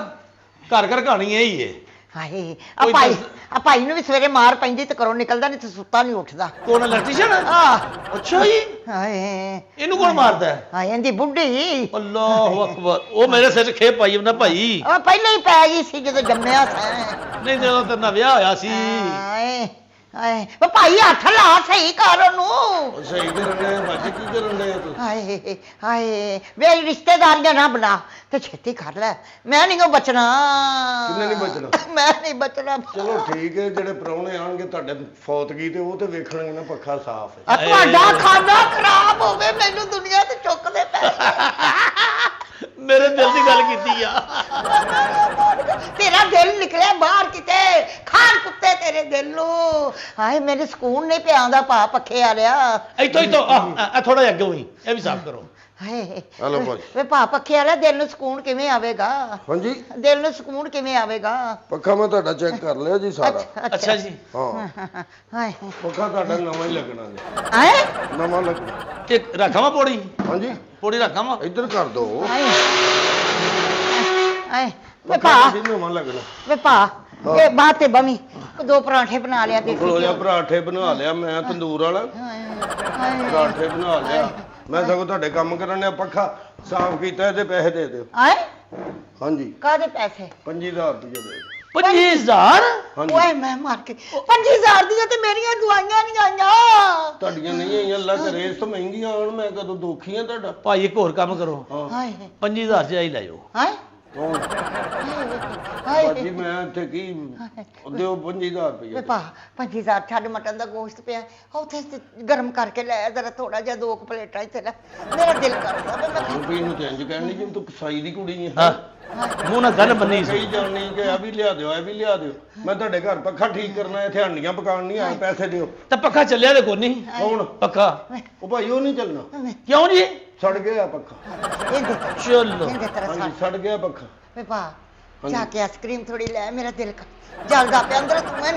ਘਰ ਘਰ ਕਹਾਣੀ ਇਹ ਹੀ ਹੈ। ਹਾਏ ਆ ਭਾਈ ਨੂੰ ਵੀ ਸਵੇਰੇ ਮਾਰ ਪੈਂਦੀ ਤੇ ਘਰੋਂ ਨਿਕਲਦਾ ਨਹੀਂ ਤੇ ਸੁੱਤਾ ਨਹੀਂ ਉੱਠਦਾ। ਕੌਣ ਇਲੈਕਟ੍ਰੀਸ਼ੀਅਨ? ਆ ਅੱਛਾ ਜੀ। ਹਾਏ ਇਹਨੂੰ ਕੌਣ ਮਾਰਦਾ ਹੈ? ਹਾਏ ਇਹਦੀ ਬੁੱਢੀ। ਅੱਲਾਹੁ ਅਕਬਰ। ਉਹ ਮੇਰੇ ਸਿਰ 'ਚ ਖੇਪ ਪਾਈ ਉਹਨਾਂ ਭਾਈ। ਆ ਪਹਿਲਾਂ ਹੀ ਪੈ ਗਈ ਸੀ ਜਦੋਂ ਜੰਮਿਆ ਸੀ। ਨਹੀਂ ਜਦੋਂ ਤੇਰੇ ਨਾਲ ਵਿਆਹ ਹੋਇਆ ਸੀ। ਹਾਏ ਹਾਏ ਵੇ ਭਾਈ ਹੱਥ ਲਾ ਸਹੀ ਕਰ ਉਹਨੂੰ ਉਹ ਸਹੀ ਕਰਨ ਡਏ ਬੱਜ ਕੀ ਕਰਨ ਡਏ ਤੁਸੀਂ ਹਾਏ ਹਾਏ ਵੇ ਰਿਸ਼ਤੇਦਾਰੀਆਂ ਨਾ ਬਣਾ ਤੇ ਛੇਤੀ ਕਰ ਲੈ ਮੈਂ ਨਹੀਂ ਉਹ ਬਚਣਾ ਕਿੰਨੇ ਨਹੀਂ ਬਚਣਾ ਮੈਂ ਨਹੀਂ ਬਚਣਾ ਚਲੋ ਠੀਕ ਹੈ ਜਿਹੜੇ ਪ੍ਰਾਹੁਣੇ ਆਣਗੇ ਤੁਹਾਡੇ ਫੌਤਗੀ ਤੇ ਉਹ ਤੇ ਵੇਖਣਗੇ ਨਾ ਪੱਖਾ ਸਾਫ਼ ਹੈ ਆ ਤੁਹਾਡਾ ਖਾਣਾ ਖਰਾਬ ਹੋਵੇ ਮੈਨੂੰ ਦੁਨੀਆ ਤੇ ਚੁੱਕਦੇ ਪੈ ਮੇਰੇ ਦਿਲ ਦੀ ਗੱਲ ਕੀਤੀ ਆ ਤੇਰਾ ਦਿਲ ਨਿਕਲਿਆ ਬਾਹਰ ਕਿਤੇ ਖਾਣ ਕੁੱਤੇ ਤੇਰੇ ਦਿਲ ਨੂੰ ਹਾਏ ਮੇਰੇ ਸਕੂਨ ਨਹੀਂ ਪਿਆ ਆਉਂਦਾ ਭਾ ਪੱਖੇ ਆ ਰਿਹਾ ਇੱਥੋਂ ਆ ਥੋੜਾ ਜਿਹਾ ਅੱਗੇ ਹੋਈ ਇਹ ਵੀ ਸਾਫ਼ ਕਰੋ ਹਾਏ ਹਲੋ ਭਾਈ ਵੇ ਭਾ ਪੱਖੇ ਆ ਰਿਹਾ ਦਿਲ ਨੂੰ ਸਕੂਨ ਕਿਵੇਂ ਆਵੇਗਾ ਹਾਂਜੀ ਦਿਲ ਨੂੰ ਸਕੂਨ ਕਿਵੇਂ ਆਵੇਗਾ ਪੱਖਾ ਮੈਂ ਤੁਹਾਡਾ ਚੈੱਕ ਕਰ ਲਿਆ ਜੀ ਸਾਰਾ ਅੱਛਾ ਜੀ ਹਾਂ ਹਾਏ ਪੱਖਾ ਤੁਹਾਡਾ ਨਵਾਂ ਹੀ ਲੱਗਣਾ ਜੀ ਹਾਏ ਨਵਾਂ ਲੱਗਣਾ ਤੇ ਰੱਖਾਂ ਪੌੜੀ ਹਾਂਜੀ ਪੌੜੀ ਰੱਖਾਂ ਇੱਧਰ ਕਰ ਦਿਓ ਹਾਏ ਹਾਏ ਵੇ ਪੱਖਾ ਭਾ ਤੁਸੀਂ ਨਵਾਂ ਲੱਗਣਾ ਵੇ ਭਾ ਇਹ ਬਾਤ ਤੇ ਬਵੀ ਦੋ ਪਰਾਂਠੇ ਬਣਾ ਲਿਆ ਦੇਸੀ ਕੋਲੋਂ ਘਿਓ। ਪਰਾਠੇ ਬਣਾ ਲਿਆ ਮੈਂ ਤੰਦੂਰ ਵਾਲਾ ਹਾਏ ਹਾਏ ਪਰਾਠੇ ਬਣਾ ਲਿਆ ਮੈਂ ਸਗੋਂ ਤੁਹਾਡੇ ਕੰਮ ਕਰਨ ਨੇ ਪੱਖਾ ਸਾਫ਼ ਕੀਤਾ ਇਹਦੇ ਪੈਸੇ ਦੇ ਦਿਓ ਹਾਏ ਹਾਂਜੀ ਕਾਦੇ ਪੈਸੇ 5000 ਰੁਪਏ ਦੇ ਦਿਓ 25000 ਹਾਂਜੀ ਓਏ ਮੈਂ ਮਾਰ ਕੇ 5000 ਦੀਆਂ ਤੇ ਮੇਰੀਆਂ ਦਵਾਈਆਂ ਨਹੀਂ ਆਈਆਂ ਤੁਹਾਡੀਆਂ ਨਹੀਂ ਆਈਆਂ ਅੱਲਾ ਕਰੇ ਇਸ ਤੋਂ ਮਹਿੰਗੀਆਂ ਆਉਣ ਮੈਂ ਕਦੋਂ ਦੁਖੀ ਆ ਤੁਹਾਡਾ ਭਾਈ ਇੱਕ ਹੋਰ ਕੰਮ ਕਰੋ ਹਾਂ ਹਾਏ 25000 ਚ ਹੀ ਲੈ ਜਾਓ ਹਾਏ ਕੌਣ ਹਾਏ ਬਾਜੀ ਮੈਂ ਇੱਥੇ ਕੀ ਦਿਓ 25000 ਵੇ ਰੁਪਏ ਭਾ 5000 ਛੱਡ ਮਟਨ ਦਾ ਗੋਸ਼ਤ ਪਿਆ ਉੱਥੇ ਗਰਮ ਕਰਕੇ ਲੈ ਜਰਾ ਥੋੜਾ ਜਿਹਾ ਦੋ ਕੁ ਪਲੇਟਾਂ ਇੱਥੇ ਲੈ ਮੇਰਾ ਦਿਲ ਕਰਦਾ ਵੇ ਮੈਂ ਰੁਪਏ ਨੂੰ ਚੇਂਜ ਕਹਿਣੀ ਜਿਵੇਂ ਤੂੰ ਕਸਾਈ ਦੀ ਕੁੜੀ ਹੈ ਹਾਂ ਮੂੰਹ ਨਾਲ ਗੱਲ ਬੰਨੀ ਸੀ ਕਹੀ ਜਾਣੀ ਕਿ ਆ ਵੀ ਲਿਆ ਦਿਓ ਇਹ ਵੀ ਲਿਆ ਦਿਓ ਮੈਂ ਤੁਹਾਡੇ ਘਰ ਪੱਖਾ ਠੀਕ ਕਰਨਾ ਇੱਥੇ ਹੰਡੀਆਂ ਪਕਾਉਣ ਨਹੀਂ ਆਏ ਪੈਸੇ ਦਿਓ ਤਾਂ ਪੱਖਾ ਚੱਲਿਆ ਤੇ ਕੋਈ ਨਹੀਂ ਕੌਣ ਪੱਖਾ ਉਹ ਭਾਈ ਉਹ ਨਹੀਂ ਚੱਲਣਾ ਕਿਉਂ ਜੀ ਸੜ ਗਿਆ ਪੱਖਾ ਇਹਦੇ ਚਲੋ ਇਹਦੇ ਤਰ੍ਹਾਂ ਹਾਂਜੀ ਸੜ ਗਿਆ ਪੱਖਾ ਵੇ ਭਾ ਜਾ ਕੇ ਆਈਸਕ੍ਰੀਮ ਥੋੜੀ ਲੈ ਮੇਰਾ ਦਿਲ ਕਰ ਜਲਦਾ ਪਿਆ ਅੰਦਰ ਤੂੰ ਮੈਂ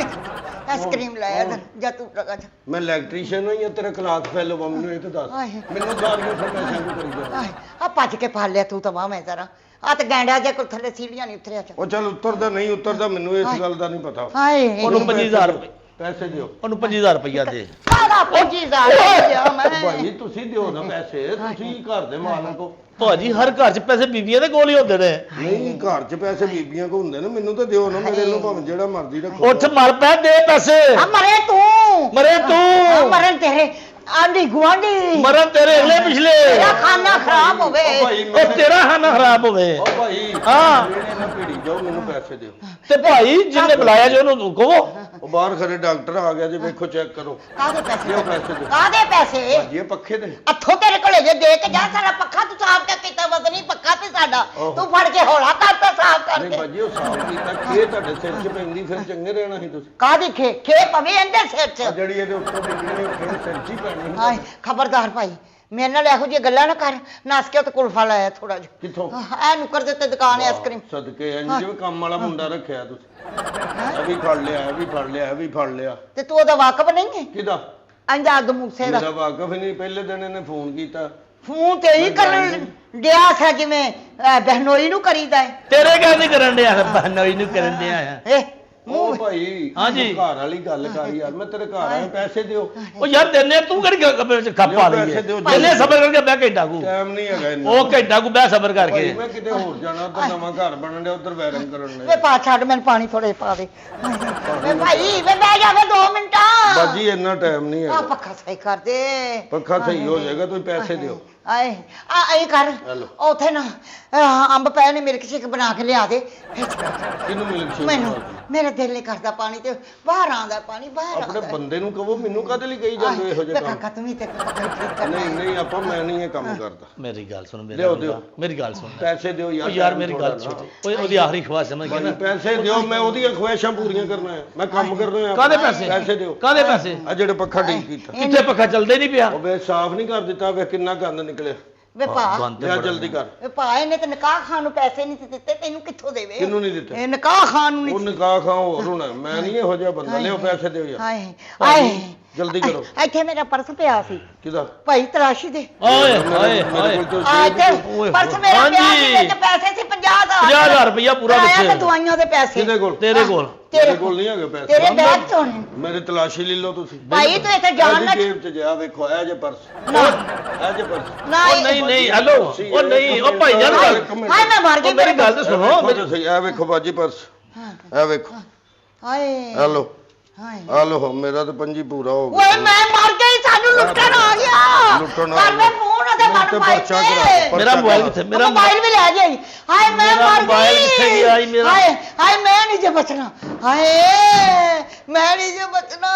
ਆਈਸਕ੍ਰੀਮ ਲੈ ਆ ਜਾ ਤੂੰ ਲਗਾ ਜਾ ਮੈਂ ਇਲੈਕਟ੍ਰੀਸ਼ੀਅਨ ਹਾਂ ਜਾਂ ਤੇਰਾ ਕਲਾਸ ਫੈਲੋ ਮੈਨੂੰ ਇਹ ਤਾਂ ਦੱਸ ਹਾਏ। ਮੈਨੂੰ ਸਾਰੀਆਂ ਫਰਮਾਇਸ਼ਾਂ ਕਿਉਂ ਕਰੀ ਜਾ ਆਏ ਆ ਭੱਜ ਕੇ ਫੜ ਲਿਆ ਤੂੰ ਤਾਂ ਵਾਹ ਮੈਂ ਜ਼ਰਾ ਆ ਤੇ ਗੈਂਡਾ ਜੇ ਕੋਲ ਥੱਲੇ ਸੀੜੀਆਂ ਨਹੀਂ ਉਤਰਿਆ ਚ ਉਹ ਚੱਲ ਉੱਤਰਦਾ ਨਹੀਂ ਉੱਤਰਦਾ ਮੈਨੂੰ ਇਸ ਗੱਲ ਦਾ ਨਹੀਂ ਪਤਾ ਹਾਏ ਉਹਨੂੰ 25000 ਰੁਪਏ ਪੈਸੇ ਦਿਓ ਉਹਨੂੰ 25000 ਰੁਪਇਆ ਦੇ ਸਾਰਾ 25000 ਲਿਆ ਮੈਂ ਭਾਈ ਤੁਸੀਂ ਦਿਓ ਨਾ ਪੈਸੇ ਤੁਸੀਂ ਘਰ ਦੇ ਮਾਲਕ ਹੋ ਭਾਜੀ ਹਰ ਘਰ 'ਚ ਪੈਸੇ ਬੀਬੀਆਂ ਦੇ ਕੋਲ ਹੀ ਹੁੰਦੇ ਨੇ ਨਹੀਂ ਘਰ 'ਚ ਪੈਸੇ ਬੀਬੀਆਂ ਕੋ ਹੁੰਦੇ ਨੇ ਮੈਨੂੰ ਤਾਂ ਦਿਓ ਨਾ ਮੇਰੇ ਨੂੰ ਭਾਵੇਂ ਜਿਹੜਾ ਮਰਜ਼ੀ ਰੱਖੋ ਉੱਠ ਮਰ ਪੈ ਦੇ ਪੈਸੇ ਆ ਮਰੇ ਤੂੰ ਮਰੇ ਆ ਤੂੰ ਮਰਨ ਤੇਰੇ ਆਂਢੀ ਗੁਆਂਢੀ ਮਰਨ ਤੇਰੇ ਅਗਲੇ ਪਿਛਲੇ ਤੇਰਾ ਖਾਣਾ ਖਰਾਬ ਹੋਵੇ ਉਹ ਭਾਈ ਉਹ ਤੇਰਾ ਖਾਣਾ ਖਰਾਬ ਹੋਵੇ ਉਹ ਭਾਈ ਹਾਂ। ਮੇਰੇ ਨਾਲ ਭੀੜੀ ਜਾਓ ਮੈਨੂੰ ਪੈਸੇ ਦਿਓ ਤੇ ਭਾਈ ਜਿਹਨੇ ਬੁਲਾਇਆ ਜੇ ਉਹਨੂੰ ਕਹੋ ਉਹ ਬਾਹਰ ਖੜੇ ਡਾਕਟਰ ਆ ਗਿਆ ਜੇ ਵੇਖੋ ਚੈੱਕ ਕਰੋ ਕਾਦੇ ਪੈਸੇ ਦਿਓ ਪੈਸੇ ਦਿਓ ਕਾਦੇ ਪੈਸੇ ਭਾਜੀ ਇਹ ਪੱਖੇ ਦੇ ਅੱਥੋਂ ਤੇਰੇ ਕੋਲੇ ਜੇ ਦੇ ਕੇ ਜਾ ਸਾਰਾ ਪੱਖਾ ਤੂੰ ਸਾਫ਼ ਕਰ ਕੀਤਾ ਵਤਨੀ ਪੱਖਾ ਤੇ ਸਾਡਾ ਆਹੋ। ਤੂੰ ਫੜ ਕੇ ਹੌਲਾ ਕਰਤਾ ਸਾਫ਼ ਨਹੀਂ ਕਰਕੇ ਭਾਜੀ ਉਹ ਸਾਫ ਕੀਤਾ ਖੇ ਤੁਹਾਡੇ ਸਿਰ 'ਚ ਪੈਂਦੀ ਫਿਰ ਚੰਗੇ ਰਹਿਣਾ ਸੀ ਤੁਸੀਂ ਕਾਦੀ ਖੇ ਪਵੇ ਇਹਦੇ ਸਿਰ ਆ 'ਚ ਜਿਹੜੀ ਇਹਦੇ ਉੱਤੋਂ ਡਿੱਗਣੀ ਉਹ ਖੇ ਸਿਰ 'ਚ ਹੀ ਪੈਣੀ ਹਾਏ ਖਬਰਦਾਰ ਭਾਈ ਮੇਰੇ ਨਾਲ ਇਹੋ ਜਿਹੀ ਗੱਲਾਂ ਨਾ ਕਰ ਨਸ ਕੇ ਤੇ ਕੁਲਫਾ ਲਾਇਆ ਥੋੜਾ ਜਿਹਾ ਕਿੱਥੋਂ ਐ ਨੁਕਰ ਦੇ ਤੇ ਦੁਕਾਨ ਹੈ ਆਈਸਕ੍ਰੀਮ ਸਦਕੇ ਇੰਜ ਜਿਵੇਂ ਕੰਮ ਵਾਲਾ ਮੁੰਡਾ ਰੱਖਿਆ ਤੁਸੀਂ ਇਹ ਵੀ ਫੜ ਲਿਆ ਇਹ ਵੀ ਫੜ ਲਿਆ ਇਹ ਵੀ ਫੜ ਲਿਆ ਤੇ ਤੂੰ ਉਹਦਾ ਵਾਕਫ ਨਹੀਂ ਹੈ ਕਿਹਦਾ ਅੰਜਾ ਅੱਗ ਮੂਸੇ ਦਾ ਮੇਰਾ ਵਾਕਫ ਹੀ ਨਹੀਂ ਪਹਿਲੇ ਦਿਨ ਇਹਨੇ ਫੋਨ ਕੀਤਾ ਫੋਨ ਤੇ ਹੀ ਕਰਨ ਡਿਆ ਸਾ ਜਿਵੇਂ ਬਹਿਨੋਈ ਨੂੰ ਕਰੀਦਾ ਹੈ ਤੇਰੇ ਗੱਲ ਨਹੀਂ ਕਰਨ ਡਿਆ ਬਹਨੋਈ ਨੂੰ ਕਰਨ ਡਿਆ ਆ ਏ ਉਹ ਮੂੰਹ ਭਾਈ ਹਾਂਜੀ। ਘਰ ਵਾਲੀ ਗੱਲ ਕਰ ਯਾਰ ਮੈਂ ਤੇਰੇ ਘਰ ਆਇਆ ਪੈਸੇ ਦਿਓ ਉਹ ਯਾਰ ਦਿੰਨੇ ਤੂੰ ਕਿਹੜੀ ਗੱਲ 'ਚ ਖੱਪਾ ਦਿਓ ਲਈ ਪੈਸੇ ਦਿਓ। ਦਿੰਨੇ ਸਬਰ ਕਰਕੇ ਬਹਿ ਘੰਟਾ ਕੂ ਟਾਈਮ ਨਹੀਂ ਹੈਗਾ ਇੰਨਾ ਉਹ ਘੰਟਾ ਕੂ ਬਹਿ ਸਬਰ ਭਾਈ ਕਰਕੇ ਮੈਂ ਕਿਤੇ ਹੋਰ ਜਾਣਾ ਉੱਧਰ ਨਵਾਂ ਘਰ ਬਣਨ ਡਿਆ ਉੱਧਰ ਵੈਰਿੰਗ ਕਰਨ ਵੇ ਨੇ ਪਾ ਛੱਡ ਮੈਨੂੰ ਪਾਣੀ ਥੋੜੇ ਪਾ ਦੇ ਵੇ ਭਾਈ ਵੇ ਬਹਿ ਜਾਵੇ 2 ਮਿੰਟਾਂ ਬਾਜੀ ਇੰਨਾ ਟਾਈਮ ਨਹੀਂ ਆ ਹੈਗਾ ਪੱਖਾ ਸਹੀ ਕਰ ਦੇ ਪੱਖਾ ਸਹੀ ਹੋ ਜਾਏਗਾ ਤੁਸੀਂ ਪੈਸੇ ਦਿਓ ਆਏ ਆ ਐ ਕਰ ਹੈਲੋ। ਉਥੇ ਨਾ ਅੰਬ ਪਏ ਨੇ ਮਿਲਕ ਸ਼ੇਕ ਬਣਾ ਕੇ ਲਿਆ ਦੇ ਫਿਰ ਕਿਹਨੂੰ ਮਿਲਕ ਸ਼ੇਕ ਮੈਨੂੰ ਮੇਰਾ ਦਿਲ ਨਹੀਂ ਕਰਦਾ ਪਾਣੀ ਤੇ ਬਾਹਰ ਆਉਂਦਾ ਪਾਣੀ ਬਾਹਰ ਆਪਣੇ ਆਉਂਦਾ ਬੰਦੇ ਨੂੰ ਕਹੋ ਮੈਨੂੰ ਕਾਹਦੇ ਲਈ ਕਹੀ ਜਾਂਦੇ ਇਹੋ ਜਿਹੇ ਵੇ ਕੰਮ ਕਾਕਾ ਤੂੰ ਵੀ ਤੇ ਪੱਖਾ ਠੀਕ ਕਰਨਾ ਨਹੀਂ ਨਹੀਂ ਆਪਾਂ ਮੈਂ ਨਹੀਂ ਇਹ ਕੰਮ ਕਰਦਾ ਮੇਰੀ ਗੱਲ ਸੁਣ ਲਿਆਓ, ਦਿਓ। ਮੇਰੀ ਗੱਲ ਸੁਣ ਪੈਸੇ ਦਿਓ ਉਹ ਯਾਰ ਯਾਰ ਮੇਰੀ ਗੱਲ ਸੁਣ ਉਹਦੀ ਆਖਰੀ ਖਵਾਇਸ਼ ਸਮਝ ਗਿਆ ਭਾਜੀ ਨਾ ਪੈਸੇ ਦਿਓ ਮੈਂ ਉਹਦੀਆਂ ਖੁਆਇਸ਼ਾਂ ਪੂਰੀਆਂ ਕਰਨਾ ਹੈ ਮੈਂ ਕੰਮ ਕਰਨਾ ਹੈ ਕਾਹਦੇ ਪੈਸੇ ਪੈਸੇ ਦਿਓ ਕਾਹਦੇ ਪੈਸੇ ਆ ਜਿਹੜੇ ਪੱਖਾ ਠੀਕ ਕੀਤਾ ਕਿੱਥੇ ਪੱਖਾ ਚੱਲਦਾ ਹੀ ਨਹੀਂ ਪਿਆ ਉਹ ਵੇ ਸਾਫ਼ ਨਹੀਂ ਕਰ ਦਿੱਤਾ ਵੇ ਕਿੰਨਾ ਗੰਦ ਨਿਕਲਿਆ ਵੇ ਭਾ ਬੰਦ ਤੇ ਲਿਆ ਬੜਾ ਜਲਦੀ ਕਰ ਵੇ ਭਾ ਇਹਨੇ ਤੇ ਨਿਕਾਹ ਖਾਨ ਨੂੰ ਪੈਸੇ ਨਹੀਂ ਦਿੱਤੇ ਤੈਨੂੰ ਕਿੱਥੋਂ ਦੇਵੇ ਕਿਹਨੂੰ ਨਹੀਂ ਦਿੱਤੇ ਇਹ ਨਿਕਾਹ ਖਾਨ ਨੂੰ ਉਹ ਨਹੀਂ ਨਿਕਾਹ ਖਾਂ ਹੋਰ ਹੋਣਾ ਮੈਂ ਨਹੀਂ ਇਹੋ ਜਿਹਾ ਬੰਦਾ ਲਿਓ ਪੈਸੇ ਦਿਓ ਯਾਰ ਹਾਏ ਭਾਜੀ, ਆਏ ਜਲਦੀ ਕਰੋ। ਇੱਥੇ ਮੇਰਾ ਪਰਸ ਪਿਆ ਸੀ ਕਿਹਦਾ ਭਾਈ ਤਰਾਸ਼ੀ ਦੇ ਓਏ ਮੇਰੇ- ਹਾਏ ਮੇਰੇ ਹਾਏ ਕੋਲ ਤਾਂ ਆ ਸੀ ਇੱਥੇ ਨਹੀਂ। ਓਏ ਪਰਸ ਹੋਏ। ਮੇਰਾ ਪਿਆ ਸੀ ਹਾਂਜੀ। ਵਿੱਚ ਪੈਸੇ ਸੀ 50000 50000 ਰੁਪਇਆ ਪੂਰਾ ਆਇਆ ਤੇ ਵਿੱਚ ਦਵਾਈਆਂ ਦੇ ਪੈਸੇ ਕਿਹਦੇ ਕੋਲ ਤੇਰੇ ਕੋਲ ਮੇਰੇ ਕੋਲ ਨਹੀਂ ਹੈਗੇ ਪੈਸੇ ਤੇਰੇ ਬੈਗ ਚੋਂ ਨੇ ਮੇਰੇ ਤਲਾਸ਼ੀ ਲੈ ਲਓ ਤੁਸੀਂ ਭਾਈ ਤੂੰ ਇੱਥੇ ਜਾਣ ਨਾ ਇਹਦੀ ਜੇਬ 'ਚ ਜਾ ਵੇਖੋ ਇਹ ਜੇ ਪਰਸ ਨਾ ਇਹ ਜੇ ਪਰਸ ਨਾ ਉਹ ਨਹੀਂ ਨਹੀਂ ਹੈਲੋ ਉਹ ਨਹੀਂ ਉਹ ਭਾਈ ਯਾਰ ਹਾਏ ਗੱਲ- ਹਾਏ ਮੈਂ ਮਰ ਗਈ ਉਹ ਮੇਰੀ ਗੱਲ ਤਾਂ ਸੁਣੋ ਵੇਖੋ ਤੁਸੀਂ ਇਹ ਵੇਖੋ ਬਾਜੀ ਪਰਸ ਇਹ ਵੇਖੋ ਹਾਏ ਇਹ ਲਓ ਹਾਏ ਆ ਲੋ ਮੇਰਾ ਤੇ ਪੰਜੀ ਪੂਰਾ ਹੋ ਓਏ ਗਿਆ ਮੈਂ ਮਰ ਗਈ, ਸਾਨੂੰ ਲੁੱਟਣ ਆ ਗਿਆ। ਲੁੱਟਣ ਆ ਸਾਡੇ ਗਿਆ। ਫੋਨ ਉਹਦੇ ਮੈਂ ਤੇ ਮੋਬਾਈਲ ਪਰਚਾ ਤੇ ਕਰਾ- ਮੇਰਾ ਮੋਬਾਈਲ ਕਿੱਥੇ? ਮੇਰਾ ਮੋਬਾਈਲ ਵੀ ਲੈ ਜਾਈ। ਹਾਏ ਮੈਂ ਮੇਰਾ ਮਰ ਗਈ। ਮੋਬਾਈਲ ਕਿੱਥੇ ਗਿਆ ਈ ਮੇਰਾ? ਹਾਏ ਹਾਏ ਮੈਂ ਨਹੀਂ ਜੇ ਬਚਣਾ। ਹਾਏ ਮੈਂ ਨਹੀਂ ਜੇ ਬਚਣਾ।